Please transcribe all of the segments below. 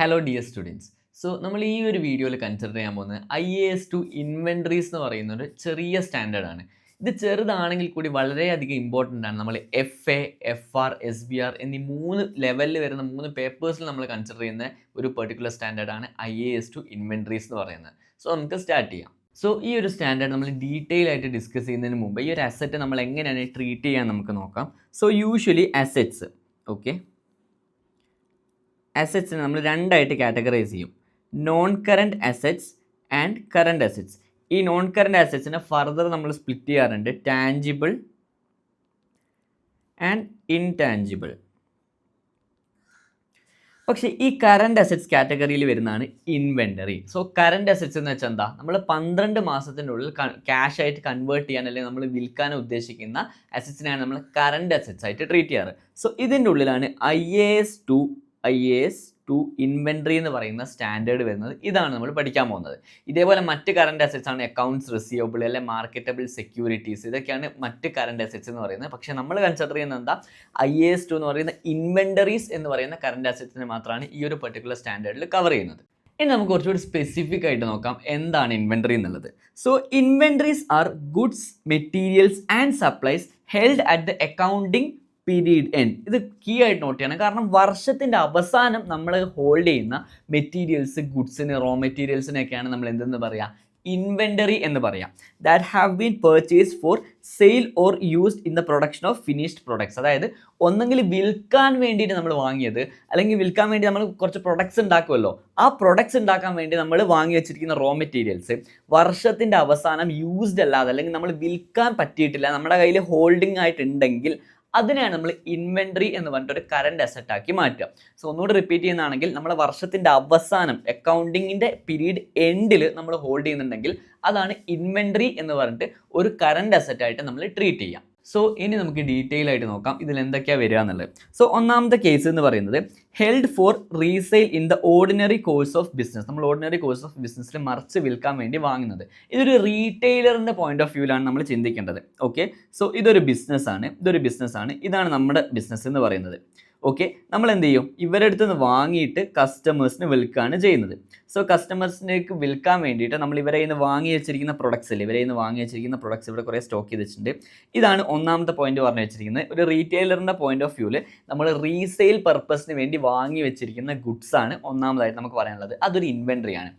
Hello dear students. So നമ്മൾ ഈ ഒരു വീഡിയോയിൽ കൺസിഡർ ചെയ്യാൻ പോകുന്നത് IAS ടു ഇൻവെൻട്രീസ് എന്ന് പറയുന്ന ഒരു ചെറിയ സ്റ്റാൻഡേർഡാണ്. ഇത് ചെറുതാണെങ്കിൽ കൂടി വളരെയധികം ഇമ്പോർട്ടൻ്റ് ആണ്. നമ്മൾ FA, FR, SBR എന്നീ 3 ലെവലിൽ വരുന്ന 3 പേപ്പേഴ്സിൽ നമ്മൾ കൺസിഡർ ചെയ്യുന്ന ഒരു പെർട്ടിക്കുലർ സ്റ്റാൻഡേർഡാണ് IAS ടു ഇൻവെൻട്രീസ് എന്ന് പറയുന്നത്. സോ നമുക്ക് സ്റ്റാർട്ട് ചെയ്യാം. സോ ഈ ഒരു സ്റ്റാൻഡേർഡ് നമ്മൾ ഡീറ്റെയിൽ ആയിട്ട് ഡിസ്കസ് ചെയ്യുന്നതിന് മുമ്പ് ഈ ഒരു അസറ്റ് നമ്മൾ എങ്ങനെയാണ് ട്രീറ്റ് ചെയ്യാൻ നമുക്ക് നോക്കാം. സോ യൂഷ്വലി അസറ്റ്സ് അസറ്റ്സിനെ നമ്മൾ രണ്ടായിട്ട് കാറ്റഗറൈസ് ചെയ്യും. Non current assets and current assets. ഈ നോൺ കറണ്ട് അസറ്റ്സിനെ ഫർദർ നമ്മൾ സ്പ്ലിറ്റ് ചെയ്യാറുണ്ട് ടാഞ്ചിബിൾ ആൻഡ് ഇൻടാഞ്ചിബിൾ. പക്ഷേ ഈ കറണ്ട് അസറ്റ്സ് കാറ്റഗറിയിൽ വരുന്നതാണ് ഇൻവെൻ്ററി. സോ കറണ്ട് അസറ്റ്സ് എന്ന് വെച്ചാൽ എന്താ, നമ്മൾ 12 മാസത്തിൻ്റെ ഉള്ളിൽ ക്യാഷ് ആയിട്ട് കൺവേർട്ട് ചെയ്യാൻ അല്ലെങ്കിൽ നമ്മൾ വിൽക്കാൻ ഉദ്ദേശിക്കുന്ന അസറ്റ്സിനെയാണ് നമ്മൾ കറണ്ട് അസറ്റ്സ് ആയിട്ട് ട്രീറ്റ് ചെയ്യാറ്. സോ ഇതിൻ്റെ ഉള്ളിലാണ് IAS ടു ഇൻവെൻ്ററി എന്ന് പറയുന്ന സ്റ്റാൻഡേർഡ് വരുന്നത്. ഇതാണ് നമ്മൾ പഠിക്കാൻ പോകുന്നത്. ഇതേപോലെ മറ്റ് കറണ്ട് അസറ്റ്സ് ആണ് അക്കൗണ്ട്സ് റിസീവബിൾ അല്ലെങ്കിൽ മാർക്കറ്റബിൾ സെക്യൂരിറ്റീസ്. ഇതൊക്കെയാണ് മറ്റ് കറണ്ട് അസറ്റ്സ് എന്ന് പറയുന്നത്. പക്ഷേ നമ്മൾ കൺസിഡർ ചെയ്യുന്നത് എന്താ, IAS ടു എന്ന് പറയുന്ന ഇൻവെൻ്ററീസ് എന്ന് പറയുന്ന കറണ്ട് അസറ്റ്സിനെ മാത്രമാണ് ഈ ഒരു പെർട്ടിക്കുലർ സ്റ്റാൻഡേർഡിൽ കവർ ചെയ്യുന്നത്. ഇനി നമുക്ക് കുറച്ചുകൂടി സ്പെസിഫിക് ആയിട്ട് നോക്കാം എന്താണ് ഇൻവെൻ്ററി എന്നുള്ളത്. So inventories are goods, materials and supplies held at the accounting period end. ഇത് കീ ആയിട്ട് നോട്ട് ചെയ്യണം. കാരണം വർഷത്തിൻ്റെ അവസാനം നമ്മൾ ഹോൾഡ് ചെയ്യുന്ന മെറ്റീരിയൽസ്, ഗുഡ്സിന്, റോ മെറ്റീരിയൽസിനൊക്കെയാണ് നമ്മൾ എന്തെന്ന് പറയുക, ഇൻവെൻ്ററി എന്ന് പറയാം. That have been purchased for sale or used in the production of finished products. അതായത് ഒന്നെങ്കിൽ വിൽക്കാൻ വേണ്ടിയിട്ട് നമ്മൾ വാങ്ങിയത്, അല്ലെങ്കിൽ വിൽക്കാൻ വേണ്ടി നമ്മൾ കുറച്ച് പ്രൊഡക്ട്സ് ഉണ്ടാക്കുമല്ലോ, ആ പ്രൊഡക്ട്സ് ഉണ്ടാക്കാൻ വേണ്ടി നമ്മൾ വാങ്ങി വെച്ചിരിക്കുന്ന റോ മെറ്റീരിയൽസ് വർഷത്തിൻ്റെ അവസാനം യൂസ്ഡ് അല്ലാതെ, അല്ലെങ്കിൽ നമ്മൾ വിൽക്കാൻ പറ്റിയിട്ടില്ല, നമ്മുടെ കയ്യിൽ ഹോൾഡിംഗ് ആയിട്ടുണ്ടെങ്കിൽ അതിനെയാണ് നമ്മൾ ഇൻവെൻ്ററി എന്ന് പറഞ്ഞിട്ട് ഒരു കറണ്ട് അസറ്റ് ആക്കി മാറ്റുക. സോ ഒന്നുകൂടി റിപ്പീറ്റ് ചെയ്യുന്നതാണെങ്കിൽ, നമ്മൾ വർഷത്തിൻ്റെ അവസാനം അക്കൗണ്ടിങ്ങിൻ്റെ പീരീഡ് എൻഡിൽ നമ്മൾ ഹോൾഡ് ചെയ്യുന്നുണ്ടെങ്കിൽ അതാണ് ഇൻവെൻ്ററി എന്ന് പറഞ്ഞിട്ട് ഒരു കറണ്ട് അസറ്റ് ആയിട്ട് നമ്മൾ ട്രീറ്റ് ചെയ്യാം. സോ ഇനി നമുക്ക് ഡീറ്റെയിൽ ആയിട്ട് നോക്കാം ഇതിൽ എന്തൊക്കെയാണ് വരിക എന്നുള്ളത്. സോ ഒന്നാമത്തെ കേസ് എന്ന് പറയുന്നത് held for resale in the ordinary course of business. നമ്മൾ ഓർഡിനറി കോഴ്സ് ഓഫ് ബിസിനസ്സിൽ മറിച്ച് വിൽക്കാൻ വേണ്ടി വാങ്ങുന്നത്. ഇതൊരു റീറ്റെയിലറിൻ്റെ പോയിന്റ് ഓഫ് വ്യൂവിലാണ് നമ്മൾ ചിന്തിക്കേണ്ടത്. ഓക്കെ, സോ ഇതൊരു ബിസിനസ്സാണ്. ഇതാണ് നമ്മുടെ ബിസിനസ് എന്ന് പറയുന്നത്. ഓക്കെ, നമ്മൾ എന്ത് ചെയ്യും, ഇവരുടെ അടുത്ത് നിന്ന് വാങ്ങിയിട്ട് കസ്റ്റമേഴ്സിന് വിൽക്കുകയാണ് ചെയ്യുന്നത്. സോ കസ്റ്റമേഴ്സിനേക്ക് വിൽക്കാൻ വേണ്ടിയിട്ട് നമ്മൾ ഇവരെ നിന്ന് വാങ്ങി വെച്ചിരിക്കുന്ന പ്രൊഡക്ട്സ് ഇവിടെ കുറേ സ്റ്റോക്ക് ചെയ്ത് വെച്ചിട്ടുണ്ട്. ഇതാണ് ഒന്നാമത്തെ പോയിന്റ് പറഞ്ഞു വെച്ചിരിക്കുന്നത്. ഒരു റീറ്റെയിലറിൻ്റെ പോയിന്റ് ഓഫ് വ്യൂവിൽ നമ്മൾ റീസെയിൽ പർപ്പസിന് വേണ്ടി വാങ്ങി വെച്ചിരിക്കുന്ന ഗുഡ്സ് ആണ് ഒന്നാമതായിട്ട് നമുക്ക് പറയാനുള്ളത്. അതൊരു ഇൻവെൻ്ററി ആണ്.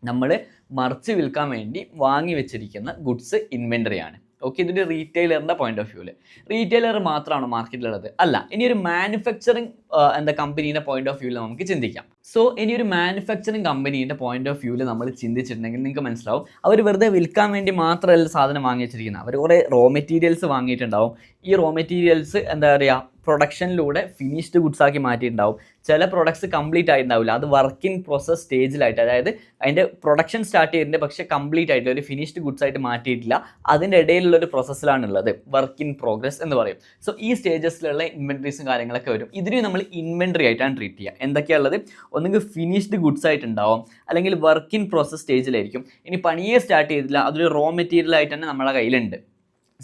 നമ്മൾ മറിച്ച് വിൽക്കാൻ വേണ്ടി വാങ്ങി വെച്ചിരിക്കുന്ന ഗുഡ്സ് ഇൻവെൻ്ററി ആണ്. ഓക്കെ, ഇതൊരു റീറ്റെയിലറിൻ്റെ പോയിന്റ് ഓഫ് വ്യൂവിൽ. റീറ്റെയിലർ മാത്രമാണോ മാർക്കറ്റിലുള്ളത്? അല്ല. ഇനി ഒരു മാനുഫാക്ചറിങ് കമ്പനീൻ്റെ പോയിന്റ് ഓഫ് വ്യൂവിൽ നമുക്ക് ചിന്തിക്കാം. സോ ഇനി ഒരു മാനുഫാക്ചറിങ് കമ്പനീൻ്റെ പോയിന്റ് ഓഫ് വ്യൂവിൽ നമ്മൾ ചിന്തിച്ചിട്ടുണ്ടെങ്കിൽ നിങ്ങൾക്ക് മനസ്സിലാവും, അവർ വെറുതെ വിൽക്കാൻ വേണ്ടി മാത്രമല്ല സാധനം വാങ്ങി വെച്ചിരിക്കുന്നത്. അവർ കുറേ റോ മെറ്റീരിയൽസ് വാങ്ങിയിട്ടുണ്ടാവും. ഈ റോ മെറ്റീരിയൽസ് എന്താ പറയുക, പ്രൊഡക്ഷനിലൂടെ ഫിനിഷ്ഡ് ഗുഡ്സ് ആക്കി മാറ്റിയിട്ടുണ്ടാവും. ചില പ്രൊഡക്ട്സ് കംപ്ലീറ്റ് ആയിട്ടുണ്ടാവില്ല, അത് വർക്ക് ഇൻ പ്രോസസ് സ്റ്റേജിലായിട്ട്, അതായത് അതിൻ്റെ പ്രൊഡക്ഷൻ സ്റ്റാർട്ട് ചെയ്തിട്ടുണ്ട് പക്ഷേ കംപ്ലീറ്റ് ആയിട്ട് ഒരു ഫിനിഷ്ഡ് ഗുഡ്സ് ആയിട്ട് മാറ്റിയിട്ടില്ല, അതിൻ്റെ ഇടയിലുള്ളൊരു പ്രോസസ്സിലാണുള്ളത്, വർക്ക് ഇൻ പ്രോഗ്രസ് എന്ന് പറയും. സോ ഈ സ്റ്റേജസിലുള്ള ഇൻവെൻട്രീസും കാര്യങ്ങളൊക്കെ വരും. ഇതിനെ നമ്മൾ ഇൻവെൻട്രി ആയിട്ടാണ് ട്രീറ്റ് ചെയ്യുക. എന്തൊക്കെയാണുള്ളത്? ഒന്നുകിൽ ഫിനിഷ്ഡ് ഗുഡ്സ് ആയിട്ടുണ്ടാവും, അല്ലെങ്കിൽ വർക്ക് ഇൻ പ്രോസസ് സ്റ്റേജിലായിരിക്കും. ഇനി പണിയെ സ്റ്റാർട്ട് ചെയ്തില്ല, അതൊരു റോ മെറ്റീരിയൽ ആയിട്ട് തന്നെ നമ്മളെ കയ്യിലുണ്ട്.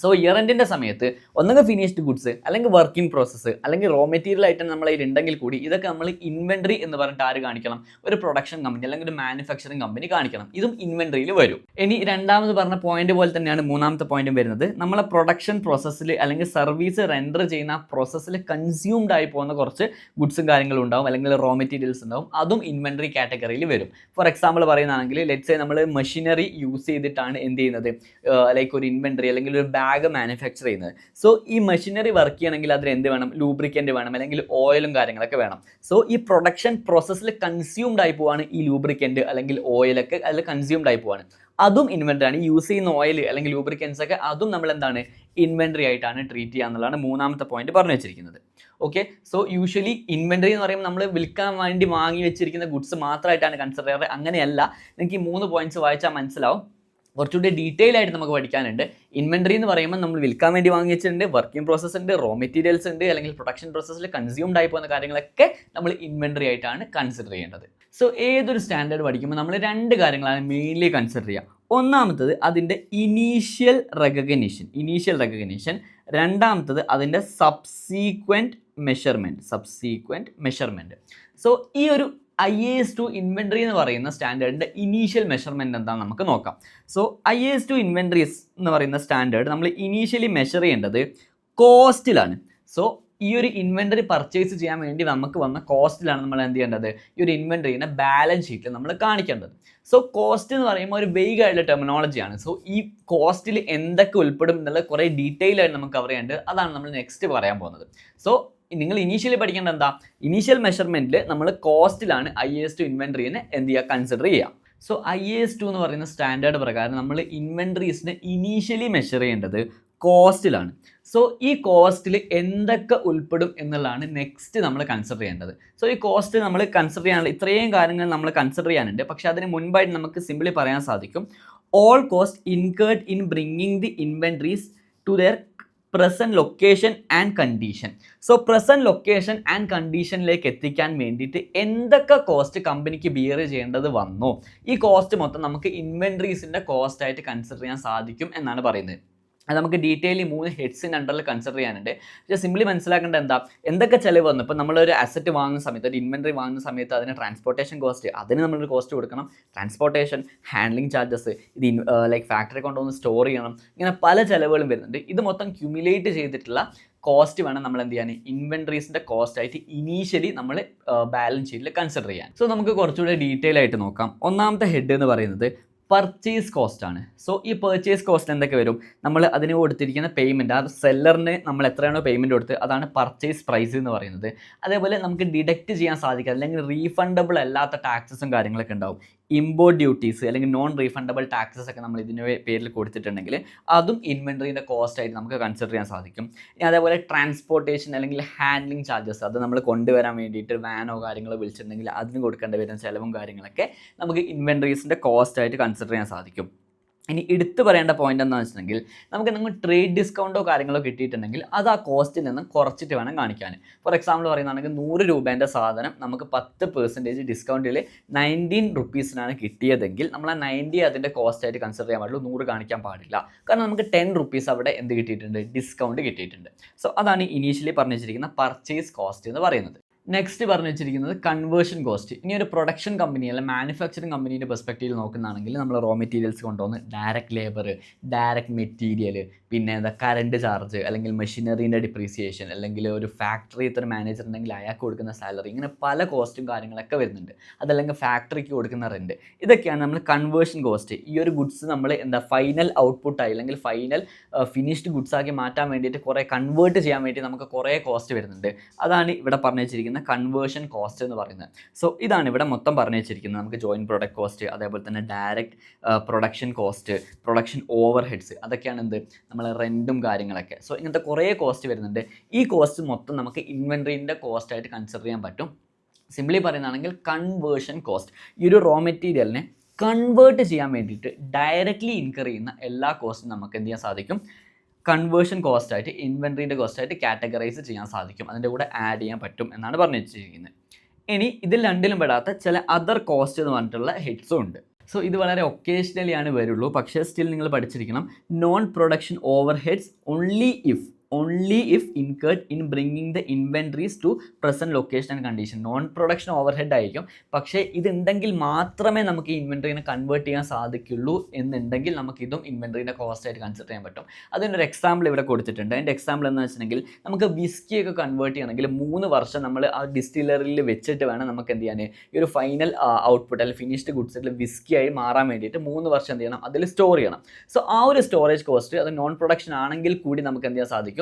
സോ ഇയർ എൻഡിൻ്റെ സമയത്ത് ഒന്നുകിൽ ഫിനിഷ്ഡ് ഗുഡ്സ്, അല്ലെങ്കിൽ വർക്ക് ഇൻ പ്രോസസ്സ്, അല്ലെങ്കിൽ റോ മെറ്റീരിയൽ ആയിട്ട് നമ്മളെ ഉണ്ടെങ്കിൽ കൂടി ഇതൊക്കെ നമ്മൾ ഇൻവെൻ്ററി എന്ന് പറഞ്ഞിട്ട് ആര് കാണിക്കണം? ഒരു പ്രൊഡക്ഷൻ കമ്പനി അല്ലെങ്കിൽ ഒരു മാനുഫാക്ചറിങ് കമ്പനി കാണിക്കണം. ഇതും ഇൻവെൻ്ററിയിൽ വരും. ഇനി രണ്ടാമത് പറഞ്ഞ പോയിന്റ് പോലെ തന്നെയാണ് മൂന്നാമത്തെ പോയിന്റും വരുന്നത്. നമ്മളെ പ്രൊഡക്ഷൻ പ്രോസസ്സിൽ അല്ലെങ്കിൽ സർവീസ് റെൻഡർ ചെയ്യുന്ന ആ പ്രോസസ്സിൽ കൺസ്യൂംഡ് ആയി പോകുന്ന കുറച്ച് ഗുഡ്സും കാര്യങ്ങളും ഉണ്ടാവും, അല്ലെങ്കിൽ റോ മെറ്റീരിയൽസ് ഉണ്ടാവും. അതും ഇൻവെൻ്ററി കാറ്റഗറിയിൽ വരും. ഫോർ എക്സാമ്പിൾ പറയുകയാണെങ്കിൽ, ലെറ്റ്സ് സേ നമ്മൾ മെഷീനറി യൂസ് ചെയ്തിട്ടാണ് എന്ത് ചെയ്യുന്നത്, ലൈക്ക് ഒരു ഇൻവെൻ്ററി അല്ലെങ്കിൽ ഒരു ബാഗ് മാനുഫാക്ചർ ചെയ്യുന്നത്. സോ ഈ മെഷീനറി വർക്ക് ചെയ്യണമെങ്കിൽ അതിന് എന്ത് വേണം? ലൂബ്രിക്കൻ്റ് വേണം, അല്ലെങ്കിൽ ഓയിലും കാര്യങ്ങളൊക്കെ വേണം. സോ ഈ പ്രൊഡക്ഷൻ പ്രോസസ്സിൽ കൺസ്യൂംഡ് ആയി പോവാണ് ഈ ലൂബ്രിക്കൻ്റ് അല്ലെങ്കിൽ ഓയിലൊക്കെ അതിൽ കൺസ്യൂംഡ് ആയി പോവാണ്. അതും ഇൻവെൻ്ററി ആണ്. യൂസ് ചെയ്യുന്ന ഓയിൽ അല്ലെങ്കിൽ ലൂബ്രിക്കൻസ് ഒക്കെ അതും നമ്മൾ എന്താണ്, ഇൻവെൻ്ററി ആയിട്ടാണ് ട്രീറ്റ് ചെയ്യുക എന്നുള്ളതാണ് മൂന്നാമത്തെ പോയിന്റ് പറഞ്ഞു വെച്ചിരിക്കുന്നത്. ഓക്കെ, സോ യൂഷ്വലി ഇൻവെൻ്ററി എന്ന് പറയുമ്പോൾ നമ്മൾ വിൽക്കാൻ വേണ്ടി വാങ്ങി വെച്ചിരിക്കുന്ന ഗുഡ്സ് മാത്രമായിട്ടാണ് കൺസിഡർ ചെയ്യാറ്. അങ്ങനെയല്ല. നിങ്ങൾക്ക് ഈ 3 പോയിന്റ്സ് വായിച്ചാൽ മനസ്സിലാവും. കുറച്ചുകൂടി ഡീറ്റെയിൽ ആയിട്ട് നമുക്ക് പഠിക്കാനുണ്ട്. ഇൻവെൻ്ററി എന്ന് പറയുമ്പോൾ നമ്മൾ വിൽക്കാൻ വേണ്ടി വാങ്ങി വെച്ചിട്ടുണ്ട്, വർക്കിംഗ് പ്രോസസ്സ് ഉണ്ട്, റോ മെറ്റീരിയൽസ് ഉണ്ട്, അല്ലെങ്കിൽ പ്രൊഡക്ഷൻ പ്രോസസ്സിൽ കൺസ്യൂംഡ് ആയി പോകുന്ന കാര്യങ്ങളൊക്കെ നമ്മൾ ഇൻവെൻ്ററി ആയിട്ടാണ് കൺസിഡർ ചെയ്യേണ്ടത്. സോ ഏതൊരു സ്റ്റാൻഡേർഡ് പഠിക്കുമ്പോൾ നമ്മൾ 2 കാര്യങ്ങളാണ് മെയിൻലി കൺസിഡർ ചെയ്യുക. ഒന്നാമത്തത് അതിൻ്റെ ഇനീഷ്യൽ റെക്കഗ്നിഷൻ, രണ്ടാമത്തത് അതിൻ്റെ സബ്സീക്വൻറ്റ് മെഷർമെൻറ്റ്. സോ ഈ ഒരു IAS2 ഇൻവെൻട്രി എന്ന് പറയുന്ന സ്റ്റാൻഡേർഡിൻ്റെ ഇനീഷ്യൽ മെഷർമെൻറ്റ് എന്താണെന്ന് നമുക്ക് നോക്കാം. സോ IAS2 ഇൻവെൻട്രീസ് എന്ന് പറയുന്ന സ്റ്റാൻഡേർഡ് നമ്മൾ ഇനീഷ്യലി മെഷർ ചെയ്യേണ്ടത് കോസ്റ്റിലാണ്. സോ ഈ ഒരു ഇൻവെൻട്രി പർച്ചേസ് ചെയ്യാൻ വേണ്ടി നമുക്ക് വന്ന കോസ്റ്റിലാണ് നമ്മൾ എന്ത് ചെയ്യേണ്ടത്, ഈ ഒരു ഇൻവെൻട്രീനെ ബാലൻസ് ഷീറ്റിൽ നമ്മൾ കാണിക്കേണ്ടത്. സോ കോസ്റ്റ് എന്ന് പറയുമ്പോൾ ഒരു വെയ്ഗ് ആയിട്ടുള്ള ടെർമിനോളജിയാണ്. സോ ഈ കോസ്റ്റിൽ എന്തൊക്കെ ഉൾപ്പെടും എന്നുള്ള കുറേ ഡീറ്റെയിൽ ആയിട്ട് നമുക്ക് കവർ ചെയ്യേണ്ടത്, അതാണ് നമ്മൾ നെക്സ്റ്റ് പറയാൻ പോകുന്നത്. സോ നിങ്ങൾ ഇനീഷ്യലി പഠിക്കേണ്ടത് എന്താ, ഇനീഷ്യൽ മെഷർമെൻറ്റിൽ നമ്മൾ കോസ്റ്റിലാണ് IAS2 ഇൻവെൻട്രീനെ എന്ത് ചെയ്യുക, കൺസിഡർ ചെയ്യുക. സോ IAS2 എന്ന് പറയുന്ന സ്റ്റാൻഡേർഡ് പ്രകാരം നമ്മൾ ഇൻവെൻട്രീസിനെ ഇനീഷ്യലി മെഷർ ചെയ്യേണ്ടത് കോസ്റ്റിലാണ്. സോ ഈ കോസ്റ്റിൽ എന്തൊക്കെ ഉൾപ്പെടും എന്നുള്ളതാണ് നെക്സ്റ്റ് നമ്മൾ കൺസിഡർ ചെയ്യേണ്ടത്. സോ ഈ കോസ്റ്റ് നമ്മൾ കൺസിഡർ ചെയ്യാനുള്ള ഇത്രയും കാര്യങ്ങൾ നമ്മൾ കൺസിഡർ ചെയ്യാനുണ്ട്. പക്ഷേ അതിന് മുൻപായിട്ട് നമുക്ക് സിംപ്ലി പറയാൻ സാധിക്കും, all cost incurred in bringing the inventories to their present location and condition. So present location and കണ്ടീഷനിലേക്ക് എത്തിക്കാൻ വേണ്ടിയിട്ട് എന്തൊക്കെ കോസ്റ്റ് കമ്പനിക്ക് ബിയർ ചെയ്യേണ്ടത് വന്നോ, ഈ കോസ്റ്റ് മൊത്തം നമുക്ക് ഇൻവെൻട്രീസിൻ്റെ കോസ്റ്റായിട്ട് കൺസിഡർ ചെയ്യാൻ സാധിക്കും എന്നാണ് പറയുന്നത്. അത് നമുക്ക് ഡീറ്റെയിലി 3 ഹെഡ്സിൻ്റെ അണ്ടറിൽ കൺസിഡർ ചെയ്യാനുണ്ട്. പക്ഷേ സിംപ്ലി മനസ്സിലാക്കേണ്ടത് എന്തൊക്കെ ചിലവ് വന്നു. ഇപ്പോൾ നമ്മളൊരു അസറ്റ് വാങ്ങുന്ന സമയത്ത്, ഒരു ഇൻവെൻട്രി വാങ്ങുന്ന സമയത്ത് അതിന് ട്രാൻസ്പോർട്ടേഷൻ കോസ്റ്റ്, അതിന് നമ്മളൊരു കോസ്റ്റ് കൊടുക്കണം. ട്രാൻസ്പോർട്ടേഷൻ, ഹാൻഡ്ലിംഗ് ചാർജസ്, ഇത് ലൈക്ക് ഫാക്ടറി കൊണ്ടുവന്ന് സ്റ്റോർ ചെയ്യണം, ഇങ്ങനെ പല ചിലവുകളും വരുന്നുണ്ട്. ഇത് മൊത്തം ക്യുമുലേറ്റ് ചെയ്തിട്ടുള്ള കോസ്റ്റ് വേണം നമ്മൾ എന്ത് ചെയ്യാൻ, ഇൻവെൻട്രീസിൻ്റെ കോസ്റ്റ് ആയിട്ട് ഇനീഷ്യലി നമ്മൾ ബാലൻസ് ഷീറ്റിൽ കൺസിഡർ ചെയ്യാൻ. സോ നമുക്ക് കുറച്ചുകൂടെ ഡീറ്റെയിൽ ആയിട്ട് നോക്കാം. ഒന്നാമത്തെ ഹെഡ് എന്ന് പറയുന്നത് പർച്ചേസ് കോസ്റ്റ് ആണ്. സോ ഈ പർച്ചേസ് കോസ്റ്റ് എന്തൊക്കെ വരും, നമ്മൾ അതിന് കൊടുത്തിരിക്കുന്ന പേയ്മെൻറ്റ്, ആ സെല്ലറിന് നമ്മൾ എത്രയാണോ പേയ്മെൻറ്റ് കൊടുത്ത് അതാണ് പർച്ചേസ് പ്രൈസ് എന്ന് പറയുന്നത്. അതേപോലെ നമുക്ക് ഡിഡക്റ്റ് ചെയ്യാൻ സാധിക്കുക അല്ലെങ്കിൽ റീഫണ്ടബിൾ അല്ലാത്ത ടാക്സസും കാര്യങ്ങളൊക്കെ ഉണ്ടാവും. ഇമ്പോർട്ട് ഡ്യൂട്ടീസ് അല്ലെങ്കിൽ നോൺ റീഫണ്ടബിൾ ടാക്സസ് ഒക്കെ നമ്മൾ ഇതിൻ്റെ പേരിൽ കൊടുത്തിട്ടുണ്ടെങ്കിൽ അതും ഇൻവെൻട്രീൻ്റെ കോസ്റ്റ് ആയിട്ട് നമുക്ക് കൺസിഡർ ചെയ്യാൻ സാധിക്കും. അതേപോലെ ട്രാൻസ്പോർട്ടേഷൻ അല്ലെങ്കിൽ ഹാൻഡ്ലിംഗ് ചാർജസ്, അത് നമ്മൾ കൊണ്ടുവരാൻ വേണ്ടിയിട്ട് വാനോ കാര്യങ്ങളോ വിളിച്ചിട്ടുണ്ടെങ്കിൽ അതിന് കൊടുക്കേണ്ടി വരുന്ന ചിലവും കാര്യങ്ങളൊക്കെ നമുക്ക് ഇൻവെൻട്രീസിൻ്റെ കോസ്റ്റ് ആയിട്ട് കൺസിഡർ ചെയ്യാൻ സാധിക്കും. ഇനി എടുത്തു പറയേണ്ട പോയിന്റ് എന്താണെന്ന് വെച്ചിട്ടുണ്ടെങ്കിൽ, നമുക്ക് എന്തെങ്കിലും ട്രേഡ് ഡിസ്കൗണ്ടോ കാര്യങ്ങളോ കിട്ടിയിട്ടുണ്ടെങ്കിൽ അത് ആ കോസ്റ്റിൽ നിന്നും കുറച്ചിട്ട് വേണം കാണിക്കാൻ. ഫോർ എക്സാമ്പിൾ പറയുകയാണെങ്കിൽ 100 രൂപേൻ്റെ സാധനം നമുക്ക് 10% ഡിസ്കൗണ്ടിൽ 19 റുപ്പീസിനാണ് കിട്ടിയതെങ്കിൽ നമ്മൾ ആ 90 അതിൻ്റെ കോസ്റ്റായിട്ട് കൺസിഡർ ചെയ്യാൻ പാടുള്ളൂ, 100 കാണിക്കാൻ പാടില്ല. കാരണം നമുക്ക് 10 റുപ്പീസ് അവിടെ എന്ത് കിട്ടിയിട്ടുണ്ട്, ഡിസ്കൗണ്ട് കിട്ടിയിട്ടുണ്ട്. സോ അതാണ് ഇനീഷ്യലി പറഞ്ഞു വെച്ചിരിക്കുന്ന പർച്ചേസ് കോസ്റ്റ് എന്ന് പറയുന്നത്. നെക്സ്റ്റ് പറഞ്ഞു വെച്ചിരിക്കുന്നത് കൺവേർഷൻ കോസ്റ്റ്. ഇനി ഒരു പ്രൊഡക്ഷൻ കമ്പനി അല്ലെങ്കിൽ മാനുഫാക്ചറിങ് കമ്പനീൻ്റെ പെർസ്പെക്റ്റീവിൽ നോക്കുന്നതാണെങ്കിൽ നമ്മൾ റോ മെറ്റീരിയൽസ് കൊണ്ടുവന്ന് ഡയറക്റ്റ് ലേബർ, ഡയറക്റ്റ് മെറ്റീരിയൽ, പിന്നെ കറണ്ട് ചാർജ് അല്ലെങ്കിൽ മെഷീനറീൻ്റെ ഡിപ്രീസിയേഷൻ, അല്ലെങ്കിൽ ഒരു ഫാക്ടറി ഇത്ര മാനേജർ ഉണ്ടെങ്കിൽ അയാൾക്ക് കൊടുക്കുന്ന സാലറി, ഇങ്ങനെ പല കോസ്റ്റും കാര്യങ്ങളൊക്കെ വരുന്നുണ്ട്. അതല്ലെങ്കിൽ ഫാക്ടറിക്ക് കൊടുക്കുന്ന റെൻറ്റ്, ഇതൊക്കെയാണ് നമ്മൾ കൺവേർഷൻ കോസ്റ്റ്. ഈ ഒരു ഗുഡ്സ് നമ്മൾ ഫൈനൽ ഔട്ട്പുട്ടായി അല്ലെങ്കിൽ ഫൈനൽ ഫിനിഷ്ഡ് ഗുഡ്സ് ആക്കി മാറ്റാൻ വേണ്ടിയിട്ട് കുറേ കൺവേർട്ട് ചെയ്യാൻ വേണ്ടി നമുക്ക് കുറേ കോസ്റ്റ് വരുന്നുണ്ട്. അതാണ് ഇവിടെ പറഞ്ഞു വെച്ചിരിക്കുന്ന കൺവേർഷൻ കോസ്റ്റ് എന്ന് പറയുന്നത്. സോ ഇതാണ് ഇവിടെ മൊത്തം പറഞ്ഞു വെച്ചിരിക്കുന്നത്. നമുക്ക് ജോയിൻറ്റ് പ്രൊഡക്റ്റ് കോസ്റ്റ്, അതേപോലെ തന്നെ direct production cost, production overheads, അതൊക്കെയാണ് നമ്മൾ റെൻറ്റും കാര്യങ്ങളൊക്കെ. സോ ഇങ്ങനത്തെ കുറേ കോസ്റ്റ് വരുന്നുണ്ട്. ഈ കോസ്റ്റ് മൊത്തം നമുക്ക് ഇൻവെൻട്രീൻ്റെ കോസ്റ്റായിട്ട് കൺസിഡർ ചെയ്യാൻ പറ്റും. സിംപ്ലി പറയുന്നതാണെങ്കിൽ കൺവേർഷൻ കോസ്റ്റ്, ഈ ഒരു റോ മെറ്റീരിയലിനെ കൺവേർട്ട് ചെയ്യാൻ വേണ്ടിയിട്ട് ഡയറക്റ്റ്ലി ഇൻകർ ചെയ്യുന്ന എല്ലാ കോസ്റ്റും നമുക്ക് എന്ത് ചെയ്യാൻ സാധിക്കും, കൺവേർഷൻ കോസ്റ്റായിട്ട് ഇൻവെൻട്രീൻ്റെ കോസ്റ്റായിട്ട് കാറ്റഗറൈസ് ചെയ്യാൻ സാധിക്കും, അതിൻ്റെ കൂടെ ആഡ് ചെയ്യാൻ പറ്റും എന്നാണ് പറഞ്ഞു വെച്ചിരിക്കുന്നത്. ഇനി ഇതിൽ രണ്ടിലും പെടാത്ത ചില അതർ കോസ്റ്റ് എന്ന് പറഞ്ഞിട്ടുള്ള ഹെഡ്സും ഉണ്ട്. സോ ഇത് വളരെ ഒക്കേഷണലി ആണ് വരുള്ളൂ, പക്ഷേ സ്റ്റിൽ നിങ്ങൾ പഠിച്ചിരിക്കണം. Non production overheads only if incurred in bringing the inventories to present location and condition. Non production over head ആയിരിക്കും, പക്ഷേ ഇതുണ്ടെങ്കിൽ മാത്രമേ നമുക്ക് ഈ ഇൻവെൻട്രീനെ കൺവേർട്ട് ചെയ്യാൻ സാധിക്കുള്ളൂ എന്നുണ്ടെങ്കിൽ നമുക്ക് ഇതും ഇൻവെൻട്രീൻ്റെ കോസ്റ്റായിട്ട് കൺസിഡർ ചെയ്യാൻ പറ്റും. അതിൻ്റെ ഒരു എക്സാമ്പിൾ ഇവിടെ കൊടുത്തിട്ടുണ്ട്. അതിൻ്റെ എക്സാമ്പിൾ എന്ന് വെച്ചിട്ടുണ്ടെങ്കിൽ, നമുക്ക് വിസ്കിയൊക്കെ കൺവേർട്ട് ചെയ്യണമെങ്കിൽ 3 വർഷം നമ്മൾ ആ ഡിസ്റ്റിലറിയിൽ വെച്ചിട്ട് വേണം നമുക്ക് എന്ത് ചെയ്യാൻ, ഈ ഒരു ഫൈനൽ ഔട്ട്പുട്ട് അല്ലെങ്കിൽ ഫിനിഷ്ഡ് ഗുഡ്സിൽ വിസ്കിയായി മാറാൻ വേണ്ടിയിട്ട് 3 വർഷം എന്ത് ചെയ്യണം, അതിൽ സ്റ്റോർ ചെയ്യണം. സോ ആ ഒരു സ്റ്റോറേജ് കോസ്റ്റ് അത് നോൺ പ്രൊഡക്ഷൻ ആണെങ്കിൽ കൂടി നമുക്ക് എന്ത് ചെയ്യാൻ സാധിക്കും,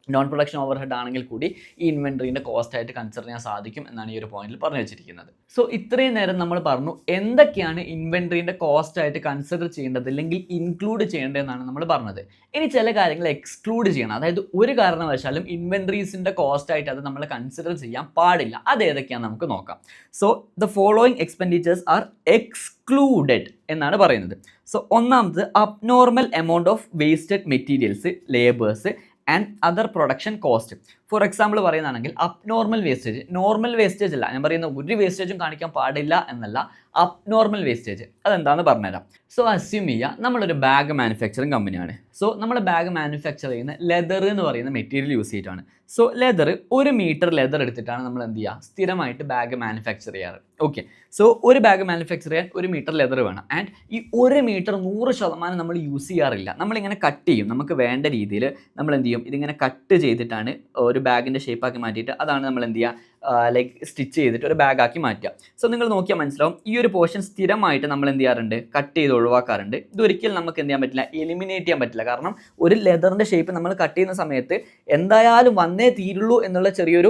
നോൺ പ്രൊഡക്ഷൻ ഓവർ ഹെഡ് ആണെങ്കിൽ കൂടി ഈ ഇൻവെൻട്രീൻ്റെ കോസ്റ്റായിട്ട് കൺസിഡർ ചെയ്യാൻ സാധിക്കും എന്നാണ് ഈ ഒരു പോയിന്റിൽ പറഞ്ഞു വെച്ചിരിക്കുന്നത്. സോ ഇത്രയും നേരം നമ്മൾ പറഞ്ഞു എന്തൊക്കെയാണ് ഇൻവെൻട്രീൻ്റെ കോസ്റ്റായിട്ട് കൺസിഡർ ചെയ്യേണ്ടത് അല്ലെങ്കിൽ ഇൻക്ലൂഡ് ചെയ്യേണ്ടതെന്നാണ് നമ്മൾ പറഞ്ഞത്. ഇനി ചില കാര്യങ്ങൾ എക്സ്ക്ലൂഡ് ചെയ്യണം, അതായത് ഒരു കാരണവശാലും ഇൻവെൻട്രീസിൻ്റെ കോസ്റ്റായിട്ട് അത് നമ്മൾ കൺസിഡർ ചെയ്യാൻ പാടില്ല. അത് ഏതൊക്കെയാണെന്ന് നമുക്ക് നോക്കാം. So the following expenditures are excluded എന്നാണ് പറയുന്നത്. സോ ഒന്നാമത് abnormal amount of wasted materials, labours and other production cost. For example പറയുന്നതാണെങ്കിൽ അബ്നോർമൽ വേസ്റ്റേജ്, നോർമൽ വേസ്റ്റേജ് അല്ല ഞാൻ പറയുന്ന ഒരു വേസ്റ്റേജും കാണിക്കാൻ പാടില്ല എന്നല്ല, അബ്നോർമൽ വേസ്റ്റേജ് അതെന്താണെന്ന് പറഞ്ഞുതരാം. സോ അസ്യൂം ചെയ്യുക നമ്മളൊരു ബാഗ് മാനുഫാക്ചറിങ് കമ്പനിയാണ്. സോ നമ്മൾ ബാഗ് മാനുഫാക്ചർ ചെയ്യുന്ന ലെതർ എന്ന് പറയുന്ന മെറ്റീരിയൽ യൂസ് ചെയ്തിട്ടാണ്. സോ ലെതർ 1 മീറ്റർ ലെതർ എടുത്തിട്ടാണ് നമ്മൾ എന്ത് ചെയ്യുക സ്ഥിരമായിട്ട് ബാഗ് മാനുഫാക്ചർ ചെയ്യാറ്. ഓക്കെ, സോ ഒരു ബാഗ് മാനുഫാക്ചർ ചെയ്യാൻ 1 മീറ്റർ ലെതർ വേണം. ആൻഡ് ഈ 1 മീറ്റർ 100% നമ്മൾ യൂസ് ചെയ്യാറില്ല. നമ്മളിങ്ങനെ കട്ട് ചെയ്യും, നമുക്ക് വേണ്ട രീതിയിൽ നമ്മൾ എന്ത് ചെയ്യും, ഇതിങ്ങനെ കട്ട് ചെയ്തിട്ടാണ് ഒരു ബാഗിൻ്റെ ഷേപ്പാക്കി മാറ്റിയിട്ട് അതാണ് നമ്മൾ എന്ത് ചെയ്യുക ലൈക്ക് സ്റ്റിച്ച് ചെയ്തിട്ട് ഒരു ബാഗാക്കി മാറ്റുക. സോ നിങ്ങൾ നോക്കിയാൽ മനസ്സിലാവും ഈ ഒരു പോർഷൻ സ്ഥിരമായിട്ട് നമ്മൾ എന്ത് ചെയ്യാറുണ്ട്, കട്ട് ചെയ്ത് ഒഴിവാക്കാറുണ്ട്. ഇതൊരിക്കലും നമുക്ക് എന്ത് ചെയ്യാൻ പറ്റില്ല, എലിമിനേറ്റ് ചെയ്യാൻ പറ്റില്ല. കാരണം ഒരു ലെതറിൻ്റെ ഷേപ്പ് നമ്മൾ കട്ട് ചെയ്യുന്ന സമയത്ത് എന്തായാലും വന്നേ തീരുള്ളൂ എന്നുള്ള ചെറിയൊരു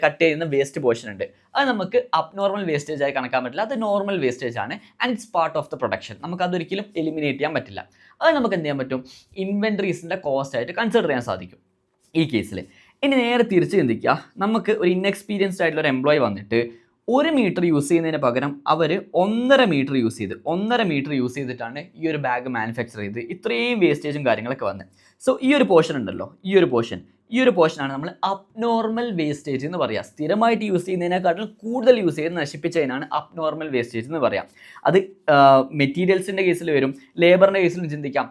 കട്ട് ചെയ്യുന്ന വേസ്റ്റ് പോർഷൻ ഉണ്ട്. അത് നമുക്ക് അബ്നോർമൽ വേസ്റ്റേജ് ആയി കണക്കാൻ പറ്റില്ല, അത് നോർമൽ വേസ്റ്റേജ് ആണ് and it's part of the production. നമുക്ക് അതൊരിക്കലും എലിമിനേറ്റ് ചെയ്യാൻ പറ്റില്ല. അത് നമുക്ക് എന്ത് ചെയ്യാൻ പറ്റും, ഇൻവെൻട്രീസിൻ്റെ കോസ്റ്റ് ആയിട്ട് കൺസിഡർ ചെയ്യാൻ സാധിക്കും ഈ കേസിൽ. ഇനി നേരെ തിരിച്ച് ചിന്തിക്കുക, നമുക്ക് ഒരു ഇൻഎക്സ്പീരിയൻസ്ഡ് ആയിട്ടുള്ള ഒരു എംപ്ലോയി വന്നിട്ട് 1 മീറ്റർ യൂസ് ചെയ്യുന്നതിന് പകരം അവർ 1.5 മീറ്റർ യൂസ് ചെയ്തിട്ടാണ് ഈ ഒരു ബാഗ് മാനുഫാക്ചർ ചെയ്ത് ഇത്രയും വേസ്റ്റേജും കാര്യങ്ങളൊക്കെ വന്നത്. സോ ഈ ഒരു പോർഷൻ ഉണ്ടല്ലോ, ഈ ഒരു പോർഷനാണ് നമ്മൾ അബ്നോർമൽ വേസ്റ്റേജ് എന്ന് പറയുക. സ്ഥിരമായിട്ട് യൂസ് ചെയ്യുന്നതിനേക്കാട്ടിൽ കൂടുതൽ യൂസ് ചെയ്ത് നശിപ്പിച്ചതിനാണ് അബ്നോർമൽ വേസ്റ്റേജ് എന്ന് പറയാം. അത് മെറ്റീരിയൽസിൻ്റെ കേസിൽ വരും, ലേബറിൻ്റെ കേസിലും ചിന്തിക്കാം.